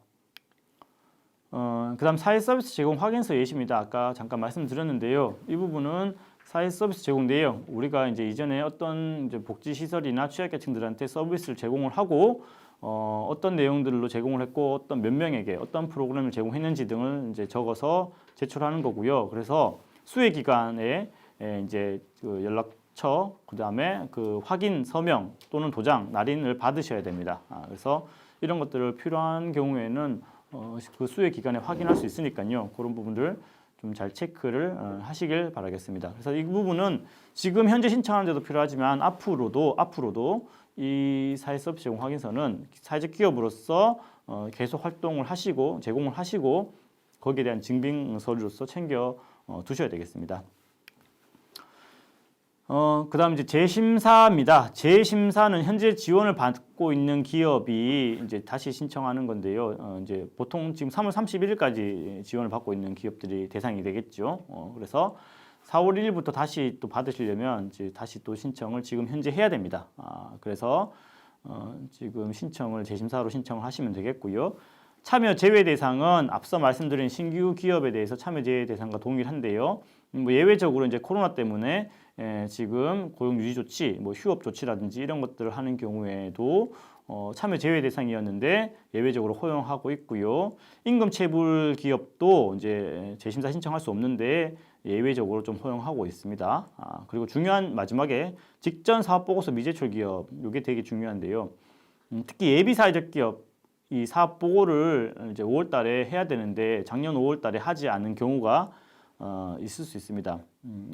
그다음 사회 서비스 제공 확인서 예시입니다. 아까 잠깐 말씀드렸는데요. 이 부분은 사회 서비스 제공 내용, 우리가 이제 이전에 어떤 이제 복지 시설이나 취약계층들한테 서비스를 제공을 하고 어떤 내용들로 제공을 했고 어떤 몇 명에게 어떤 프로그램을 제공했는지 등을 이제 적어서 제출하는 거고요. 그래서 수혜 기간에 이제 그 연락처, 그다음에 그 확인 서명 또는 도장, 날인을 받으셔야 됩니다. 그래서 이런 것들을 필요한 경우에는 그 수혜 기간에 확인할 수 있으니까요. 그런 부분들 좀 잘 체크를 하시길 바라겠습니다. 그래서 이 부분은 지금 현재 신청하는데도 필요하지만 앞으로도 이 사회 서비스 제공 확인서는 사회적 기업으로서 계속 활동을 하시고 제공을 하시고 거기에 대한 증빙 서류로서 챙겨 두셔야 되겠습니다. 그다음 이제 재심사입니다. 재심사는 현재 지원을 받고 있는 기업이 이제 다시 신청하는 건데요. 이제 보통 지금 3월 31일까지 지원을 받고 있는 기업들이 대상이 되겠죠. 그래서 4월 1일부터 다시 또 받으시려면 이제 다시 또 신청을 지금 현재 해야 됩니다. 그래서 지금 재심사로 신청을 하시면 되겠고요. 참여 제외 대상은 앞서 말씀드린 신규 기업에 대해서 참여 제외 대상과 동일한데요. 뭐 예외적으로 이제 코로나 때문에 지금 고용 유지 조치, 뭐 휴업 조치라든지 이런 것들을 하는 경우에도 참여 제외 대상이었는데 예외적으로 허용하고 있고요. 임금 체불 기업도 이제 재심사 신청할 수 없는데 예외적으로 좀 허용하고 있습니다. 그리고 마지막에 직전 사업 보고서 미제출 기업, 이게 되게 중요한데요. 특히 예비 사회적 기업 이 사업 보고를 이제 5월 달에 해야 되는데 작년 5월 달에 하지 않은 경우가 있을 수 있습니다.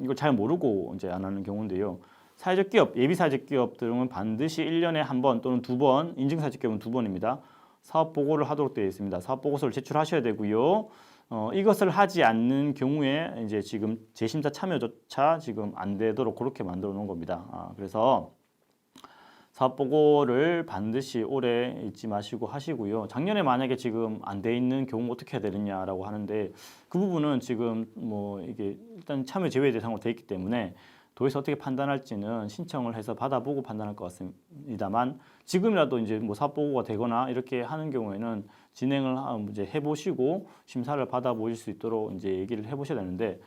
이걸 잘 모르고 이제 안 하는 경우인데요. 사회적 기업, 예비 사회적 기업들은 반드시 1년에 한 번 또는 2번, 인증 사회적 기업은 2번입니다. 사업 보고를 하도록 되어 있습니다. 사업 보고서를 제출하셔야 되고요. 이것을 하지 않는 경우에 이제 지금 재심사 참여조차 지금 안 되도록 그렇게 만들어 놓은 겁니다. 그래서 사업 보고를 반드시 올해 잊지 마시고 하시고요. 작년에 만약에 지금 안 돼 있는 경우 어떻게 해야 되느냐라고 하는데 그 부분은 지금 뭐 이게 일단 참여 제외 대상으로 돼 있기 때문에 도에서 어떻게 판단할지는 신청을 해서 받아보고 판단할 것 같습니다만 지금이라도 이제 뭐 사업 보고가 되거나 이렇게 하는 경우에는 진행을 이제 해보시고 심사를 받아보실 수 있도록 이제 얘기를 해보셔야 되는데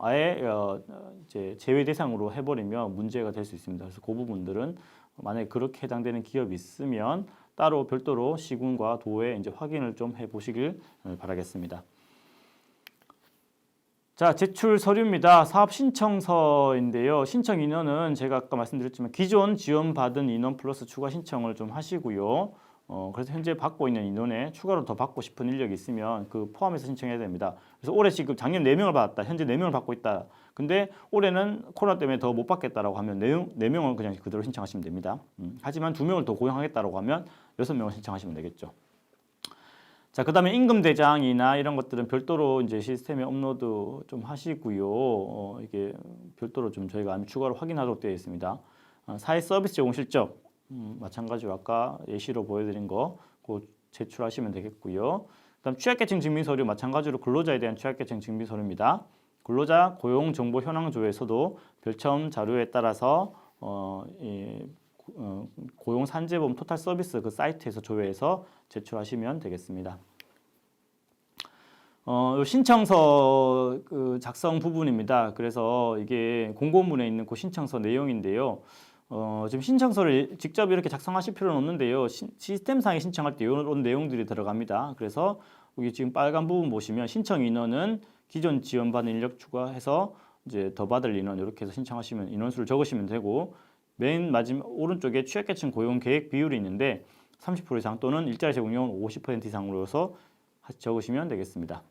아예 이제 제외 대상으로 해버리면 문제가 될 수 있습니다. 그래서 그 부분들은 만약에 그렇게 해당되는 기업이 있으면 따로 별도로 시군과 도에 이제 확인을 좀 해보시길 바라겠습니다. 자, 제출 서류입니다. 사업 신청서인데요. 신청 인원은 제가 아까 말씀드렸지만 기존 지원받은 인원 플러스 추가 신청을 좀 하시고요. 그래서 현재 받고 있는 인원에 추가로 더 받고 싶은 인력이 있으면 그 포함해서 신청해야 됩니다. 그래서 올해 지금 작년 4명을 받았다. 현재 4명을 받고 있다. 근데 올해는 코로나 때문에 더 못 받겠다라고 하면 4명을 그냥 그대로 신청하시면 됩니다. 하지만 2명을 더 고용하겠다라고 하면 6명을 신청하시면 되겠죠. 자, 그다음에 임금 대장이나 이런 것들은 별도로 이제 시스템에 업로드 좀 하시고요. 이게 별도로 좀 저희가 추가로 확인하도록 되어 있습니다. 사회 서비스 제공 실적 마찬가지로 아까 예시로 보여드린 거 그 제출하시면 되겠고요. 그다음 취약계층 증빙 서류 마찬가지로 근로자에 대한 취약계층 증빙 서류입니다. 근로자 고용 정보 현황 조회서도 별첨 자료에 따라서 고용 산재보험 토탈 서비스 그 사이트에서 조회해서 제출하시면 되겠습니다. 신청서 그 작성 부분입니다. 그래서 이게 공고문에 있는 그 신청서 내용인데요. 지금 신청서를 직접 이렇게 작성하실 필요는 없는데요. 시스템상에 신청할 때 이런 내용들이 들어갑니다. 그래서 여기 지금 빨간 부분 보시면 신청 인원은 기존 지원받은 인력 추가해서 이제 더 받을 인원 이렇게 해서 신청하시면 인원수를 적으시면 되고 맨 마지막 오른쪽에 취약계층 고용 계획 비율이 있는데 30% 이상 또는 일자리 제공률은 50% 이상으로 해서 적으시면 되겠습니다.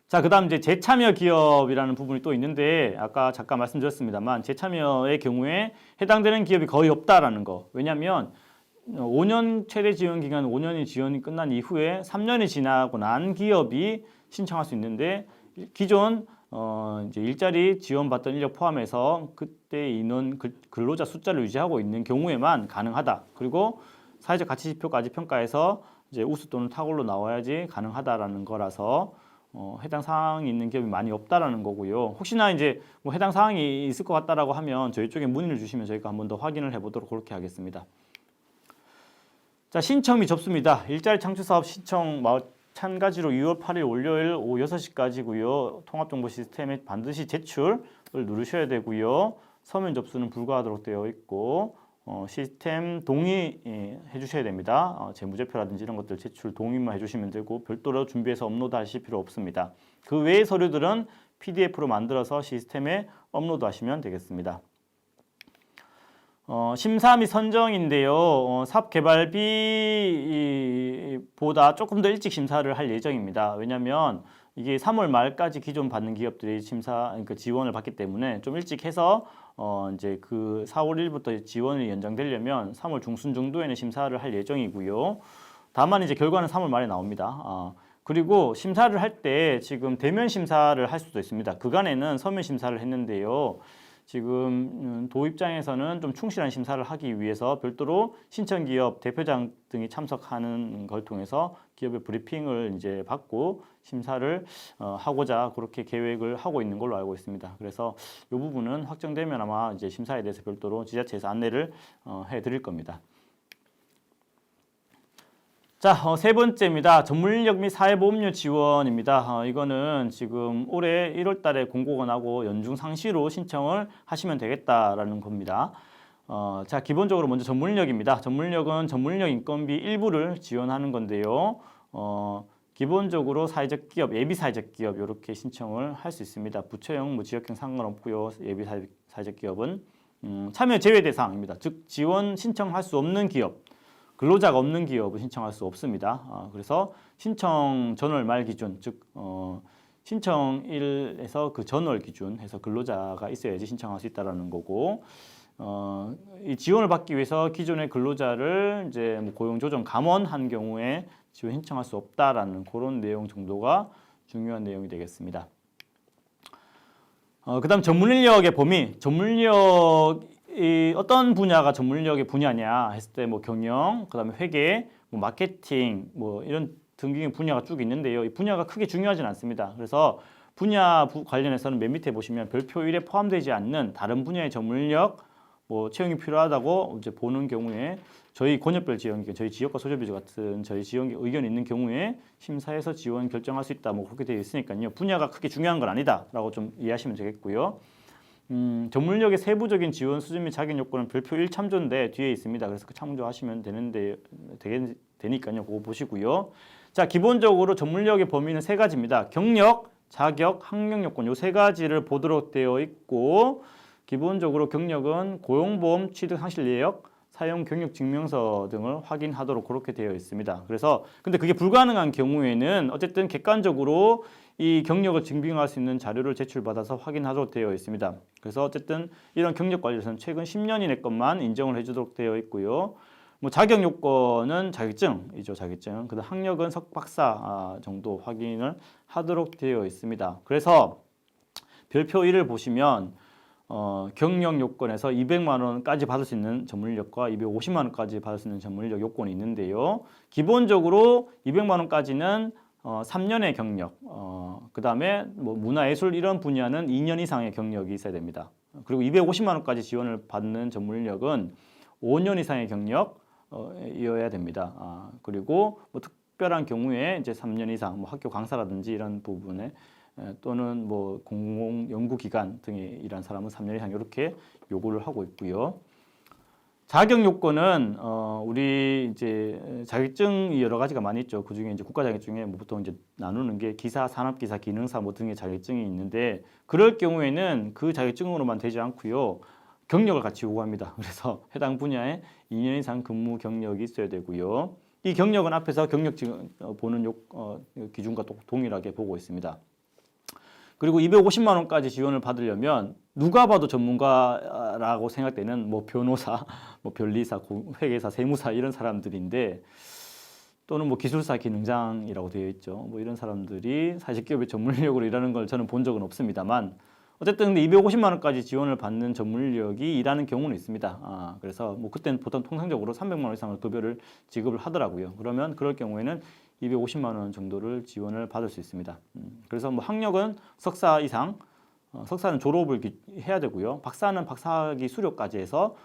자, 그다음 이제 재참여 기업이라는 부분이 또 있는데 아까 잠깐 말씀드렸습니다만 재참여의 경우에 해당되는 기업이 거의 없다라는 거. 왜냐하면 5년 최대 지원 기간 5년이 지원이 끝난 이후에 3년이 지나고 난 기업이 신청할 수 있는데 기존 이제 일자리 지원받던 인력 포함해서 그때 인원 근로자 숫자를 유지하고 있는 경우에만 가능하다. 그리고 사회적 가치 지표까지 평가해서 이제 우수 또는 탁월로 나와야지 가능하다라는 거라서 해당 사항이 있는 기업이 많이 없다라는 거고요. 혹시나 이제 뭐 해당 사항이 있을 것 같다라고 하면 저희 쪽에 문의를 주시면 저희가 한 번 더 확인을 해보도록 그렇게 하겠습니다. 자, 신청 및 접수입니다. 일자리 창출 사업 신청 마찬가지로 6월 8일 월요일 오후 6시까지고요. 통합정보 시스템에 반드시 제출을 누르셔야 되고요. 서면 접수는 불가하도록 되어 있고 시스템 동의해 주셔야 됩니다. 재무제표라든지 이런 것들 제출 동의만 해주시면 되고 별도로 준비해서 업로드 하실 필요 없습니다. 그 외의 서류들은 PDF로 만들어서 시스템에 업로드 하시면 되겠습니다. 심사 및 선정인데요. 사업 개발비보다 조금 더 일찍 심사를 할 예정입니다. 왜냐하면 이게 3월 말까지 기존 받는 기업들이 그러니까 지원을 받기 때문에 좀 일찍 해서 이제 그 4월 1일부터 지원이 연장되려면 3월 중순 정도에는 심사를 할 예정이고요. 다만 이제 결과는 3월 말에 나옵니다. 그리고 심사를 할 때 지금 대면 심사를 할 수도 있습니다. 그간에는 서면 심사를 했는데요. 지금 도 입장에서는 좀 충실한 심사를 하기 위해서 별도로 신청기업 대표장 등이 참석하는 걸 통해서 기업의 브리핑을 이제 받고 심사를 하고자 그렇게 계획을 하고 있는 걸로 알고 있습니다. 그래서 이 부분은 확정되면 아마 이제 심사에 대해서 별도로 지자체에서 안내를 해드릴 겁니다. 자, 세 번째입니다. 전문인력 및 사회보험료 지원입니다. 이거는 지금 올해 1월 달에 공고가 나고 연중 상시로 신청을 하시면 되겠다라는 겁니다. 자, 기본적으로 먼저 전문인력입니다. 전문인력은 전문인력 인건비 일부를 지원하는 건데요. 기본적으로 사회적 기업, 예비 사회적 기업 이렇게 신청을 할 수 있습니다. 부처형, 뭐 지역형 상관없고요. 예비 사회적 기업은 참여 제외 대상입니다. 즉 지원 신청할 수 없는 기업. 근로자가 없는 기업은 신청할 수 없습니다. 그래서 신청 전월 말 기준, 즉 신청일에서 그 전월 기준 해서 근로자가 있어야지 신청할 수 있다는 거고 이 지원을 받기 위해서 기존의 근로자를 이제 뭐 고용 조정 감원한 경우에 지원 신청할 수 없다라는 그런 내용 정도가 중요한 내용이 되겠습니다. 그다음 전문 인력의 범위, 전문 인력이 어떤 분야가 전문 인력의 분야냐 했을 때 뭐 경영, 그다음에 회계, 뭐 마케팅, 뭐 이런 등등의 분야가 쭉 있는데요. 이 분야가 크게 중요하진 않습니다. 그래서 분야 관련해서는 맨 밑에 보시면 별표 1에 포함되지 않는 다른 분야의 전문 인력 뭐 채용이 필요하다고 이제 보는 경우에 저희 권역별 지원, 저희 지역과 소재비주 같은 저희 지원 의견이 있는 경우에 심사해서 지원 결정할 수 있다. 뭐 그렇게 되어 있으니까요. 분야가 크게 중요한 건 아니다라고 좀 이해하시면 되겠고요. 전문 인력의 세부적인 지원 수준 및 자격 요건은 별표 1 참조인데 뒤에 있습니다. 그래서 그 참조하시면 되니까요. 그거 보시고요. 자, 기본적으로 전문 인력의 범위는 세 가지입니다. 경력, 자격, 학력 요건 요 세 가지를 보도록 되어 있고 기본적으로 경력은 고용보험 취득 상실 내역, 사용 경력 증명서 등을 확인하도록 그렇게 되어 있습니다. 그래서 근데 그게 불가능한 경우에는 어쨌든 객관적으로 이 경력을 증빙할 수 있는 자료를 제출받아서 확인하도록 되어 있습니다. 그래서 어쨌든 이런 경력 관련해서는 최근 10년 이내 것만 인정을 해주도록 되어 있고요. 뭐 자격 요건은 자격증이죠, 자격증. 그다음 학력은 석박사 정도 확인을 하도록 되어 있습니다. 그래서 별표 1을 보시면 경력 요건에서 200만 원까지 받을 수 있는 전문 인력과 250만 원까지 받을 수 있는 전문 인력 요건이 있는데요. 기본적으로 200만 원까지는 3년의 경력, 그다음에 뭐 문화예술 이런 분야는 2년 이상의 경력이 있어야 됩니다. 그리고 250만 원까지 지원을 받는 전문 인력은 5년 이상의 경력이어야 됩니다. 그리고 뭐 특별한 경우에 이제 3년 이상, 뭐 학교 강사라든지 이런 부분에 또는 뭐 공공 연구기관 등에 일한 사람은 3년 이상 이렇게 요구를 하고 있고요. 자격 요건은 우리 이제 자격증이 여러 가지가 많이 있죠. 그 중에 이제 국가 자격증에 뭐 보통 이제 나누는 게 기사, 산업기사, 기능사 뭐 등의 자격증이 있는데 그럴 경우에는 그 자격증으로만 되지 않고요. 경력을 같이 요구합니다. 그래서 해당 분야에 2년 이상 근무 경력이 있어야 되고요. 이 경력은 앞에서 경력증 보는 기준과 동일하게 보고 있습니다. 그리고 250만 원까지 지원을 받으려면 누가 봐도 전문가라고 생각되는 뭐 변호사, 뭐 변리사, 회계사, 세무사 이런 사람들인데 또는 뭐 기술사, 기능장이라고 되어 있죠. 뭐 이런 사람들이 사실 기업의 전문 인력으로 일하는 걸 저는 본 적은 없습니다만 어쨌든 근데 250만 원까지 지원을 받는 전문 인력이 일하는 경우는 있습니다. 그래서 뭐 그때는 보통 통상적으로 300만 원 이상을 급여를 지급을 하더라고요. 그러면 그럴 경우에는 250만 원 정도를 지원을 받을 수 있습니다. 그래서 뭐 학력은 석사 이상, 석사는 졸업을 해야 되고요. 박사는 박사학위 수료까지 해서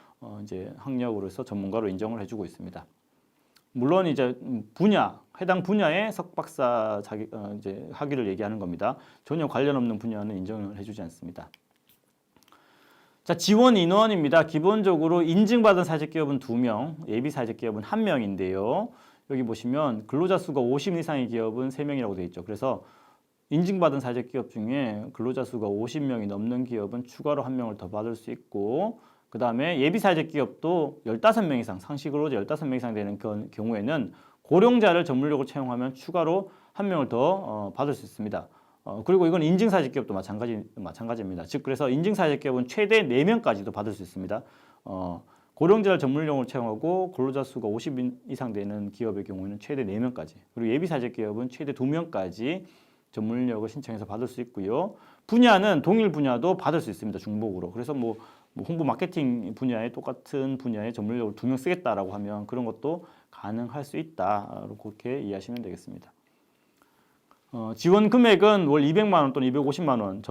이제 학력으로서 전문가로 인정을 해주고 있습니다. 물론 이제 해당 분야의 석박사 이제 학위를 얘기하는 겁니다. 전혀 관련 없는 분야는 인정을 해주지 않습니다. 자, 지원 인원입니다. 기본적으로 인증받은 사직기업은 2명, 예비 사직기업은 1명인데요. 여기 보시면 근로자 수가 50 이상의 기업은 3명이라고 되어 있죠. 그래서 인증받은 사직기업 중에 근로자 수가 50명이 넘는 기업은 추가로 1명을 더 받을 수 있고 그 다음에 예비 사직기업도 15명 이상, 상시 근로자 15명 이상 되는 경우에는 고령자를 전문력으로 채용하면 추가로 1명을 더 받을 수 있습니다. 그리고 이건 인증사직기업도 마찬가지입니다. 즉 그래서 인증사직기업은 최대 4명까지도 받을 수 있습니다. 고령자를 전문력으로 채용하고 근로자 수가 50 이상 되는 기업의 경우에는 최대 4명까지 그리고 예비사직기업은 최대 2명까지 전문력을 신청해서 받을 수 있고요. 분야는 동일 분야도 받을 수 있습니다. 중복으로. 그래서 뭐 홍보 마케팅 분야에 똑같은 분야의 전문력을 2명 쓰겠다라고 하면 그런 것도 가능할 수 있다. 그렇게 이해하시면 되겠습니다. 지원 금액은 월 200만 원 또는 250만 원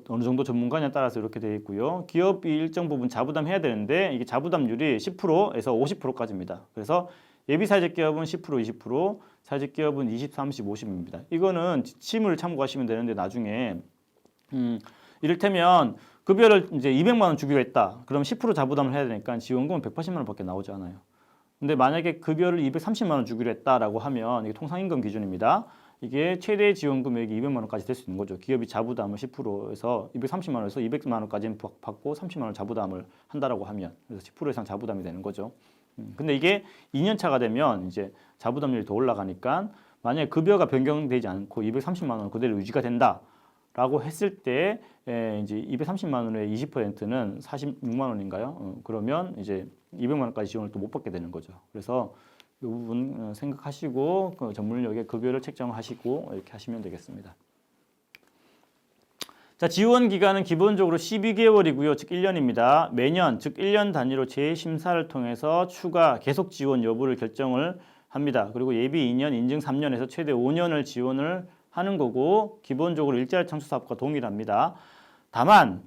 어느 정도 전문가냐에 따라서 이렇게 되어 있고요. 기업이 일정 부분 자부담해야 되는데 이게 자부담률이 10%에서 50%까지입니다. 그래서 예비 사직기업은 10%, 20%, 사직기업은 20, 30, 50입니다. 이거는 지침을 참고하시면 되는데 나중에 이를테면 급여를 이제 200만 원 주기로 했다. 그럼 10% 자부담을 해야 되니까 지원금은 180만 원밖에 나오지 않아요. 근데 만약에 급여를 230만 원 주기로 했다라고 하면 이게 통상임금 기준입니다. 이게 최대 지원 금액이 200만 원까지 될 수 있는 거죠. 기업이 자부담을 10%에서 230만 원에서 200만 원까지는 받고 30만 원 자부담을 한다라고 하면 그래서 10% 이상 자부담이 되는 거죠. 근데 이게 2년 차가 되면 이제 자부담률이 더 올라가니까 만약에 급여가 변경되지 않고 230만 원 그대로 유지가 된다. 라고 했을 때 이제 230만 원의 20%는 46만 원인가요? 그러면 이제 200만 원까지 지원을 또 못 받게 되는 거죠. 그래서 이 부분 생각하시고 그 전문력의 급여를 책정하시고 이렇게 하시면 되겠습니다. 자, 지원 기간은 기본적으로 12개월이고요. 즉 1년입니다. 매년 즉 1년 단위로 재심사를 통해서 추가 계속 지원 여부를 결정을 합니다. 그리고 예비 2년, 인증 3년에서 최대 5년을 지원을 하는 거고 기본적으로 일자리 창출 사업과 동일합니다. 다만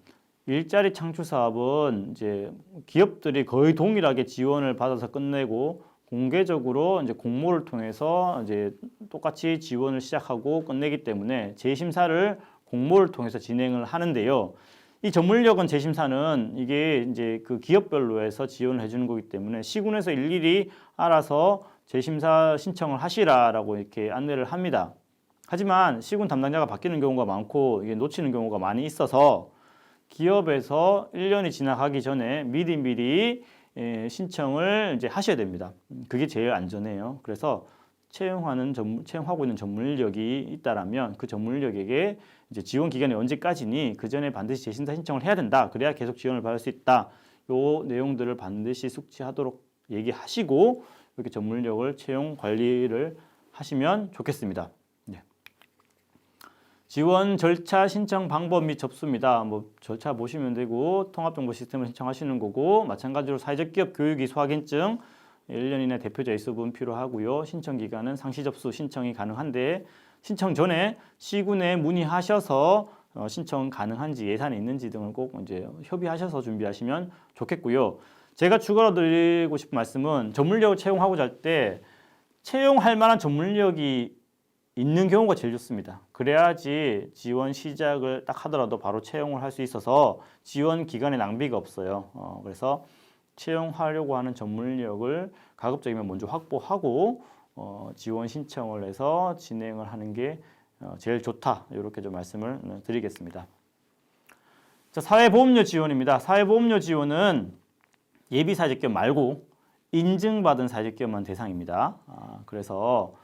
일자리 창출 사업은 이제 기업들이 거의 동일하게 지원을 받아서 끝내고 공개적으로 이제 공모를 통해서 이제 똑같이 지원을 시작하고 끝내기 때문에 재심사를 공모를 통해서 진행을 하는데요. 이 전문력은 재심사는 이게 이제 그 기업별로 해서 지원을 해주는 거기 때문에 시군에서 일일이 알아서 재심사 신청을 하시라라고 이렇게 안내를 합니다. 하지만 시군 담당자가 바뀌는 경우가 많고 이게 놓치는 경우가 많이 있어서 기업에서 1년이 지나가기 전에 미리 신청을 이제 하셔야 됩니다. 그게 제일 안전해요. 그래서 채용하고 있는 전문인력이 있다라면 그 전문인력에게 이제 지원 기간이 언제까지니 그 전에 반드시 재심사 신청을 해야 된다. 그래야 계속 지원을 받을 수 있다. 요 내용들을 반드시 숙지하도록 얘기하시고 이렇게 전문인력을 채용 관리를 하시면 좋겠습니다. 네. 지원 절차 신청 방법 및 접수입니다. 뭐 절차 보시면 되고 통합정보 시스템을 신청하시는 거고 마찬가지로 사회적 기업 교육이 소확인증 1년 이내 대표자 있어분 필요하고요. 신청 기간은 상시 접수 신청이 가능한데 신청 전에 시군에 문의하셔서 신청 가능한지 예산이 있는지 등을 꼭 이제 협의하셔서 준비하시면 좋겠고요. 제가 추가로 드리고 싶은 말씀은 전문력을 채용하고자 할 때 채용할 만한 전문력이 있는 경우가 제일 좋습니다. 그래야지 지원 시작을 딱 하더라도 바로 채용을 할 수 있어서 지원 기간에 낭비가 없어요. 그래서 채용하려고 하는 전문력을 가급적이면 먼저 확보하고 지원 신청을 해서 진행을 하는 게 제일 좋다. 이렇게 좀 말씀을 드리겠습니다. 자, 사회보험료 지원입니다. 사회보험료 지원은 예비 사회적기업 말고 인증받은 사회적기업만 대상입니다. 그래서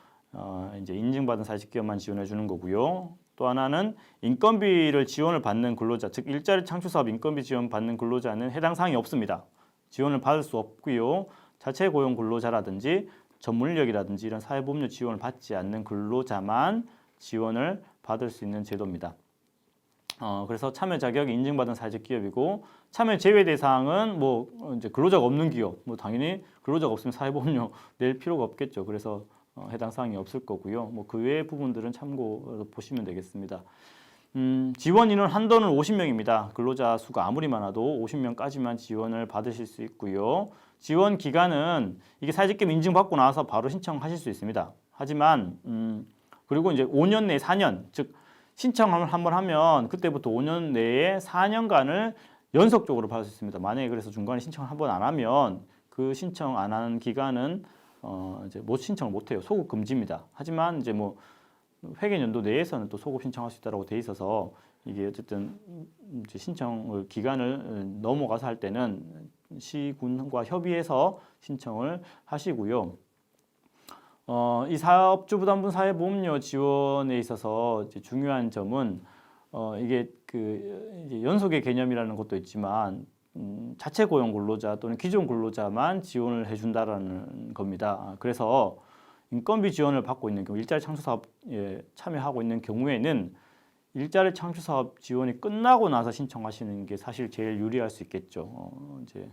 이제 인증받은 사회적기업만 지원해 주는 거고요. 또 하나는 인건비를 지원을 받는 근로자, 즉 일자리 창출사업 인건비 지원 받는 근로자는 해당 사항이 없습니다. 지원을 받을 수 없고요. 자체 고용 근로자라든지 전문인력이라든지 이런 사회보험료 지원을 받지 않는 근로자만 지원을 받을 수 있는 제도입니다. 그래서 참여 자격이 인증받은 사회적 기업이고 참여 제외 대상은 뭐 이제 근로자가 없는 기업, 뭐 당연히 근로자가 없으면 사회보험료 낼 필요가 없겠죠. 그래서 해당 사항이 없을 거고요. 뭐 그 외의 부분들은 참고로 보시면 되겠습니다. 지원 인원 한도는 50명입니다. 근로자 수가 아무리 많아도 50명까지만 지원을 받으실 수 있고요. 지원 기간은 이게 사회적기업 인증받고 나서 바로 신청하실 수 있습니다. 하지만 그리고 이제 5년 내 4년, 즉 신청을 한번 하면 그때부터 5년 내에 4년간을 연속적으로 받을 수 있습니다. 만약에 그래서 중간에 신청을 한번 안 하면 그 신청 안 하는 기간은 이제 못 신청을 못 해요. 소급 금지입니다. 하지만 이제 뭐 회계연도 내에서는 또 소급 신청할 수 있다고 돼 있어서 이게 어쨌든 이제 신청 기간을 넘어가서 할 때는 시군과 협의해서 신청을 하시고요. 이 사업주부담분 사회보험료 지원에 있어서 이제 중요한 점은 이게 이제 연속의 개념이라는 것도 있지만 자체 고용 근로자 또는 기존 근로자만 지원을 해준다라는 겁니다. 그래서 인건비 지원을 받고 있는 경우 일자리 창출 사업에 참여하고 있는 경우에는 일자리 창출 사업 지원이 끝나고 나서 신청하시는 게 사실 제일 유리할 수 있겠죠. 이제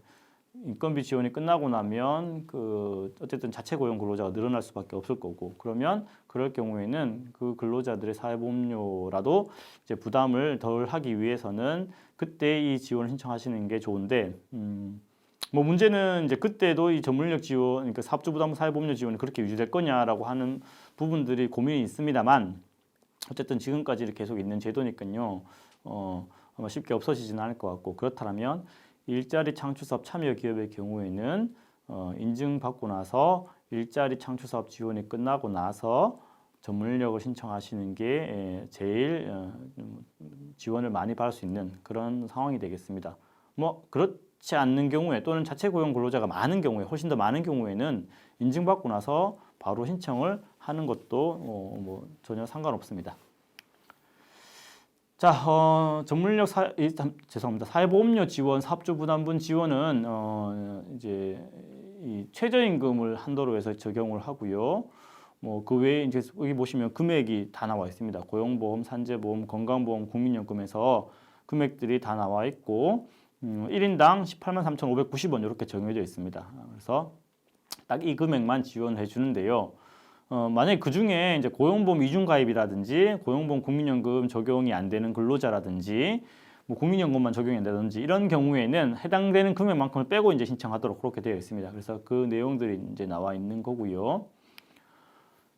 인건비 지원이 끝나고 나면 어쨌든 자체 고용 근로자가 늘어날 수밖에 없을 거고 그러면 그럴 경우에는 그 근로자들의 사회보험료라도 이제 부담을 덜 하기 위해서는 그때 이 지원을 신청하시는 게 좋은데 뭐 문제는 이제 그때도 이 전문인력 지원, 그러니까 사업주부담 사회보험료 지원이 그렇게 유지될 거냐라고 하는 부분들이 고민이 있습니다만 어쨌든 지금까지 계속 있는 제도니까요. 아마 쉽게 없어지지는 않을 것 같고 그렇다면 일자리 창출사업 참여 기업의 경우에는 인증받고 나서 일자리 창출사업 지원이 끝나고 나서 전문인력을 신청하시는 게 제일 지원을 많이 받을 수 있는 그런 상황이 되겠습니다. 뭐 그렇지 않는 경우에 또는 자체 고용 근로자가 많은 경우에 훨씬 더 많은 경우에는 인증받고 나서 바로 신청을 하는 것도 뭐 전혀 상관없습니다. 자, 전문인력 죄송합니다. 사회보험료 지원, 사업주 부담분 지원은 이제 이 최저임금을 한도로 해서 적용을 하고요. 뭐 그 외에 이제 여기 보시면 금액이 다 나와 있습니다. 고용보험, 산재보험, 건강보험, 국민연금에서 금액들이 다 나와 있고 1인당 18만 3,590원 이렇게 정해져 있습니다. 그래서 딱 이 금액만 지원해 주는데요. 만약에 그 중에 이제 고용보험 이중가입이라든지 고용보험 국민연금 적용이 안 되는 근로자라든지 뭐 국민연금만 적용이 안 된다든지 이런 경우에는 해당되는 금액만큼을 빼고 이제 신청하도록 그렇게 되어 있습니다. 그래서 그 내용들이 이제 나와 있는 거고요.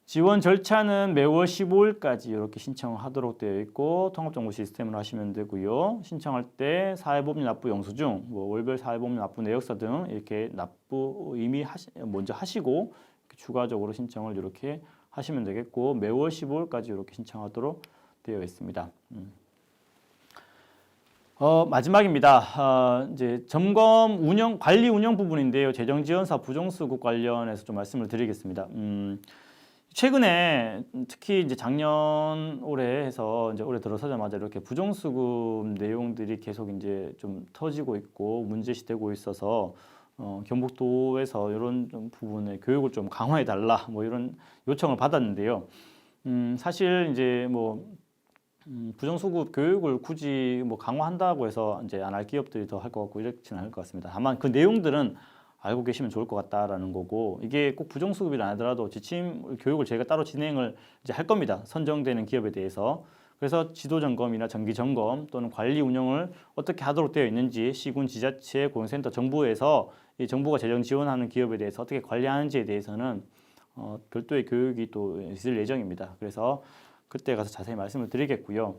지원 절차는 매월 15일까지 이렇게 신청하도록 되어 있고 통합정보 시스템으로 하시면 되고요. 신청할 때 사회보험료 납부 영수증, 뭐 월별 사회보험료 납부 내역서 등 이렇게 납부 이미 먼저 하시고 추가적으로 신청을 이렇게 하시면 되겠고 매월 15일까지 이렇게 신청하도록 되어 있습니다. 마지막입니다. 이제 점검 운영 관리 운영 부분인데요. 재정지원사 부정수급 관련해서 좀 말씀을 드리겠습니다. 최근에 특히 이제 작년 올해 해서 이제 올해 들어서자마자 이렇게 부정수급 내용들이 계속 이제 좀 터지고 있고 문제시되고 있어서 경북도에서 이런 좀 부분에 교육을 좀 강화해 달라 뭐 이런 요청을 받았는데요. 사실 이제 뭐 부정수급 교육을 굳이 뭐 강화한다고 해서 이제 안 할 기업들이 더 할 것 같고 이렇지는 않을 것 같습니다. 다만 그 내용들은 알고 계시면 좋을 것 같다라는 거고 이게 꼭 부정수급이 아니더라도 지침 교육을 저희가 따로 진행을 이제 할 겁니다. 선정되는 기업에 대해서. 그래서 지도 점검이나 정기 점검 또는 관리 운영을 어떻게 하도록 되어 있는지 시군, 지자체, 고용센터, 정부에서 이 정부가 재정 지원하는 기업에 대해서 어떻게 관리하는지에 대해서는 별도의 교육이 또 있을 예정입니다. 그래서 그때 가서 자세히 말씀을 드리겠고요.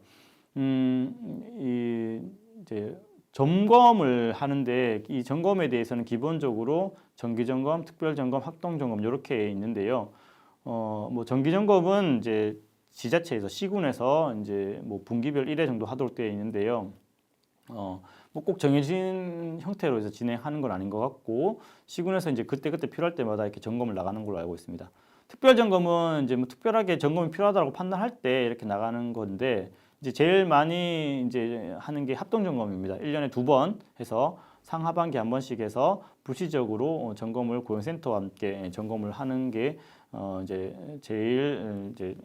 이제 점검을 하는데 이 점검에 대해서는 기본적으로 정기 점검, 특별 점검, 합동 점검 이렇게 있는데요. 뭐 정기 점검은 이제 지자체에서 시군에서 이제 뭐 분기별 1회 정도 하도록 되어 있는데요. 뭐 꼭 정해진 형태로 해서 진행하는 건 아닌 것 같고 시군에서 이제 그때그때 필요할 때마다 이렇게 점검을 나가는 걸로 알고 있습니다. 특별 점검은 이제 뭐 특별하게 점검이 필요하다고 판단할 때 이렇게 나가는 건데 이제 제일 많이 이제 하는 게 합동 점검입니다. 1년에 2번 해서 상하반기 한 번씩 해서 부시적으로 점검을 고용센터와 함께 점검을 하는 게 이제 제일 이제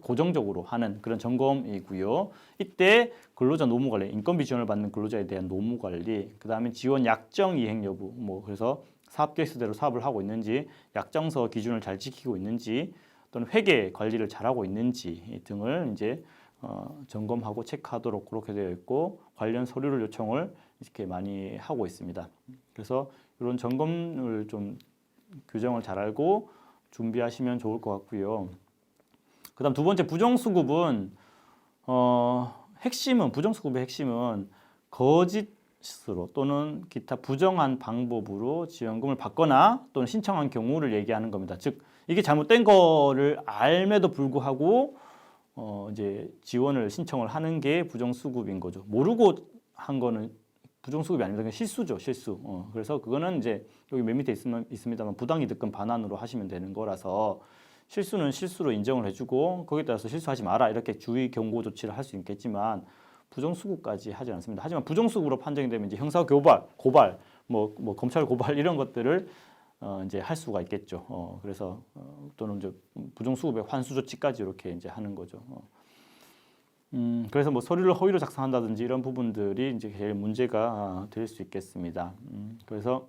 고정적으로 하는 그런 점검이고요. 이때 근로자 노무 관리, 인건비 지원을 받는 근로자에 대한 노무 관리, 그다음에 지원 약정 이행 여부, 뭐 그래서 사업 계획서대로 사업을 하고 있는지, 약정서 기준을 잘 지키고 있는지, 또는 회계 관리를 잘하고 있는지 등을 이제 점검하고 체크하도록 그렇게 되어 있고 관련 서류를 요청을 이렇게 많이 하고 있습니다. 그래서 이런 점검을 좀 규정을 잘 알고 준비하시면 좋을 것 같고요. 그다음 두 번째 부정수급은 부정수급의 핵심은 거짓으로 또는 기타 부정한 방법으로 지원금을 받거나 또는 신청한 경우를 얘기하는 겁니다. 즉 이게 잘못된 거를 알매도 불구하고 이제 지원을 신청을 하는 게 부정수급인 거죠. 모르고 한 거는 부정수급이 아닙니다. 그냥 실수죠, 실수. 그래서 그거는 이제 여기 맨 밑에 있습니다만 부당이득금 반환으로 하시면 되는 거라서 실수는 실수로 인정을 해주고 거기에 따라서 실수하지 마라 이렇게 주의 경고 조치를 할 수 있겠지만 부정수급까지 하지 않습니다. 하지만 부정수급으로 판정이 되면 이제 형사 고발, 뭐 검찰 고발 이런 것들을 이제 할 수가 있겠죠. 그래서 또는 이제 부정수급의 환수 조치까지 이렇게 이제 하는 거죠. 그래서 뭐 서류를 허위로 작성한다든지 이런 부분들이 이제 제일 문제가 될 수 있겠습니다. 그래서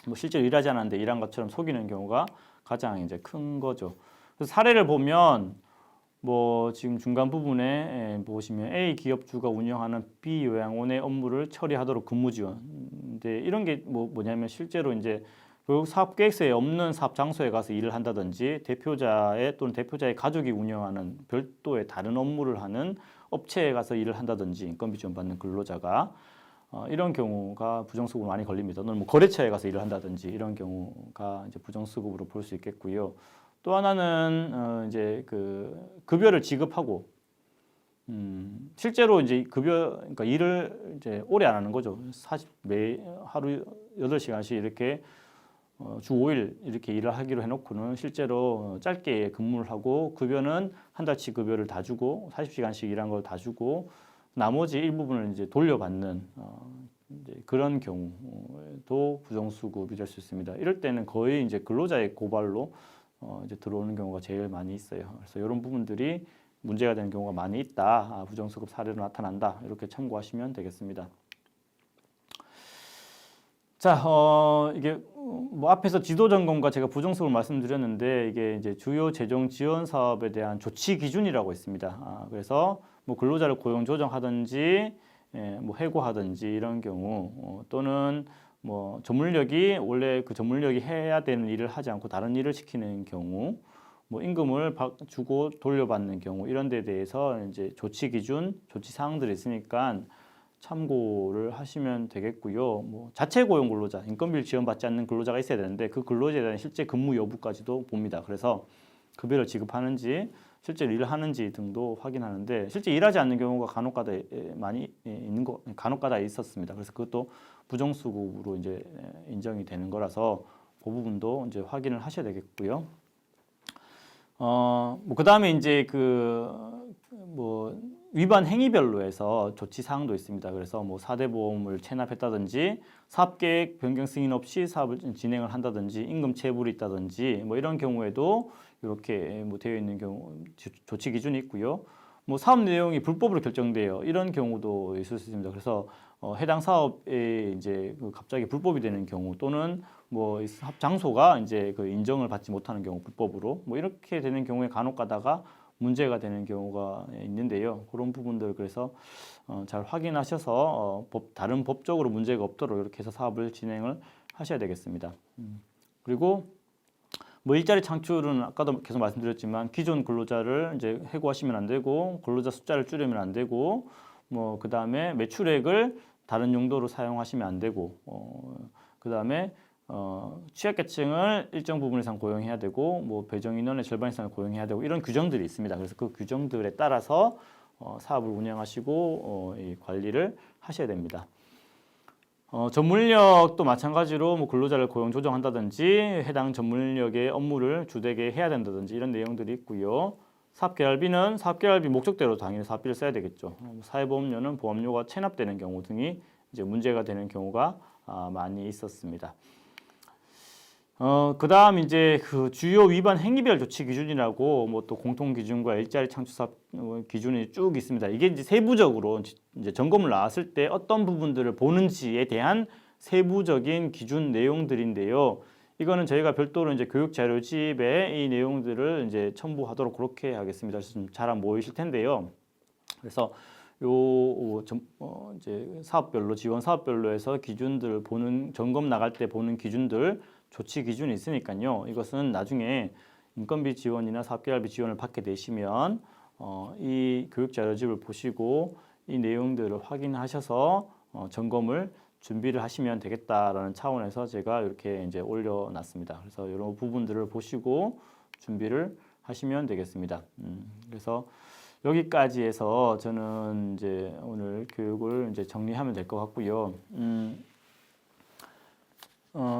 뭐 실제로 일하지 않았는데 일한 것처럼 속이는 경우가 가장 이제 큰 거죠. 그래서 사례를 보면 뭐 지금 중간 부분에 보시면 A 기업주가 운영하는 B 요양원의 업무를 처리하도록 근무 지원. 근데 이런 게 뭐냐면 실제로 이제 교육 사업 계획서에 없는 사업 장소에 가서 일을 한다든지 또는 대표자의 가족이 운영하는 별도의 다른 업무를 하는 업체에 가서 일을 한다든지 인건비 지원 받는 근로자가 이런 경우가 부정수급으로 많이 걸립니다. 또는 뭐 거래처에 가서 일을 한다든지 이런 경우가 이제 부정수급으로 볼 수 있겠고요. 또 하나는 이제 그 급여를 지급하고 실제로 이제 그러니까 일을 이제 오래 안 하는 거죠. 하루 8시간씩 이렇게 주 5일 이렇게 일을 하기로 해놓고는 실제로 짧게 근무를 하고 급여는 한 달치 급여를 다 주고 40시간씩 일한 걸 다 주고 나머지 일부분을 이제 돌려받는 이제 그런 경우도 부정수급이 될 수 있습니다. 이럴 때는 거의 이제 근로자의 고발로 이제 들어오는 경우가 제일 많이 있어요. 그래서 이런 부분들이 문제가 되는 경우가 많이 있다. 부정수급 사례로 나타난다. 이렇게 참고하시면 되겠습니다. 자, 이게 뭐 앞에서 지도 점검과 제가 부정수급을 말씀드렸는데 이게 이제 주요 재정 지원 사업에 대한 조치 기준이라고 있습니다. 그래서 뭐 근로자를 고용 조정하든지 뭐 해고하든지 이런 경우 또는 뭐 전문력이 원래 그 전문력이 해야 되는 일을 하지 않고 다른 일을 시키는 경우 뭐 임금을 주고 돌려받는 경우 이런 데 대해서 이제 조치 기준, 조치 사항들이 있으니까 참고를 하시면 되겠고요. 뭐 자체 고용 근로자, 인건비를 지원받지 않는 근로자가 있어야 되는데 그 근로자에 대한 실제 근무 여부까지도 봅니다. 그래서 급여를 지급하는지 실제로 일을 하는지 등도 확인하는데 실제 일하지 않는 경우가 간혹가다 많이 있는 거 간혹가다 있었습니다. 그래서 그것도 부정수급으로 이제 인정이 되는 거라서 그 부분도 이제 확인을 하셔야 되겠고요. 뭐 그다음에 이제 뭐 위반 행위별로 해서 조치 사항도 있습니다. 그래서 뭐 4대 보험을 체납했다든지 사업계획 변경 승인 없이 사업을 진행을 한다든지 임금 체불이 있다든지 뭐 이런 경우에도 이렇게 뭐 되어 있는 경우 조치 기준이 있고요. 뭐 사업 내용이 불법으로 결정돼요. 이런 경우도 있을 수 있습니다. 그래서 해당 사업에 이제 갑자기 불법이 되는 경우 또는 뭐 사업 장소가 이제 그 인정을 받지 못하는 경우 불법으로 뭐 이렇게 되는 경우에 간혹 가다가 문제가 되는 경우가 있는데요. 그런 부분들 그래서 잘 확인하셔서 다른 법적으로 문제가 없도록 이렇게 해서 사업을 진행을 하셔야 되겠습니다. 그리고 뭐 일자리 창출은 아까도 계속 말씀드렸지만 기존 근로자를 이제 해고하시면 안 되고 근로자 숫자를 줄이면 안 되고 뭐 그다음에 매출액을 다른 용도로 사용하시면 안 되고 그다음에 취약계층을 일정 부분 이상 고용해야 되고 뭐 배정 인원의 절반 이상을 고용해야 되고 이런 규정들이 있습니다. 그래서 그 규정들에 따라서 사업을 운영하시고 이 관리를 하셔야 됩니다. 전문력도 마찬가지로 뭐 근로자를 고용 조정한다든지 해당 전문력의 업무를 주되게 해야 된다든지 이런 내용들이 있고요. 사업개발비는 사업개발비 목적대로 당연히 사업비를 써야 되겠죠. 사회보험료는 보험료가 체납되는 경우 등이 이제 문제가 되는 경우가 많이 있었습니다. 그다음 이제 그 주요 위반 행위별 조치 기준이라고 뭐 또 공통 기준과 일자리 창출 사업 기준이 쭉 있습니다. 이게 이제 세부적으로 이제 점검을 나왔을 때 어떤 부분들을 보는지에 대한 세부적인 기준 내용들인데요. 이거는 저희가 별도로 이제 교육 자료집에 이 내용들을 이제 첨부하도록 그렇게 하겠습니다. 그래서 좀 잘 안 보이실 텐데요. 그래서 이제 사업별로 지원 사업별로 해서 기준들 보는 점검 나갈 때 보는 기준들 조치 기준이 있으니까요. 이것은 나중에 인건비 지원이나 사업개발비 지원을 받게 되시면 이 교육 자료집을 보시고 이 내용들을 확인하셔서 점검을 준비를 하시면 되겠다라는 차원에서 제가 이렇게 이제 올려놨습니다. 그래서 이런 부분들을 보시고 준비를 하시면 되겠습니다. 그래서 여기까지 해서 저는 이제 오늘 교육을 이제 정리하면 될 것 같고요.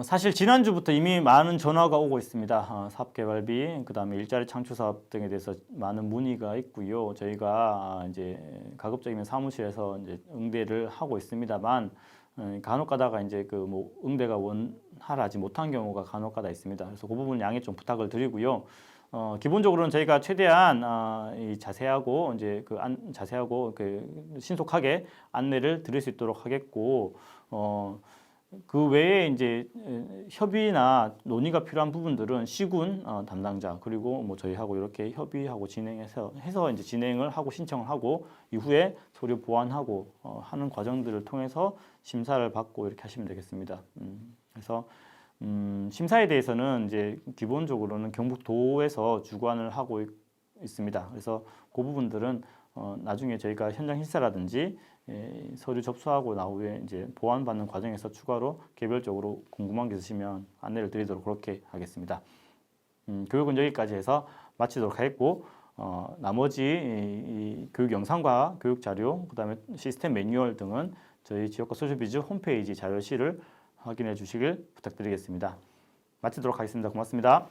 사실 지난주부터 이미 많은 전화가 오고 있습니다. 사업개발비, 그 다음에 일자리 창출 사업 등에 대해서 많은 문의가 있고요. 저희가 이제 가급적이면 사무실에서 이제 응대를 하고 있습니다만 간혹가다가 이제 그 뭐 응대가 원활하지 못한 경우가 간혹가다 있습니다. 그래서 그 부분 양해 좀 부탁을 드리고요. 기본적으로는 저희가 최대한 이 자세하고 이제 자세하고 신속하게 안내를 드릴 수 있도록 하겠고 그 외에 이제 협의나 논의가 필요한 부분들은 시군 담당자 그리고 뭐 저희하고 이렇게 협의하고 진행해서 이제 진행을 하고 신청을 하고 이후에 서류 보완하고 하는 과정들을 통해서 심사를 받고 이렇게 하시면 되겠습니다. 그래서 심사에 대해서는 이제 기본적으로는 경북도에서 주관을 하고 있습니다. 그래서 그 부분들은 나중에 저희가 현장 실사라든지 서류 접수하고 나후에 이제 보완받는 과정에서 추가로 개별적으로 궁금한 게 있으시면 안내를 드리도록 그렇게 하겠습니다. 교육은 여기까지 해서 마치도록 하겠고 나머지 이 교육 영상과 교육 자료, 그다음에 시스템 매뉴얼 등은 저희 지역과 소셜비즈 홈페이지 자료실을 확인해 주시길 부탁드리겠습니다. 마치도록 하겠습니다. 고맙습니다.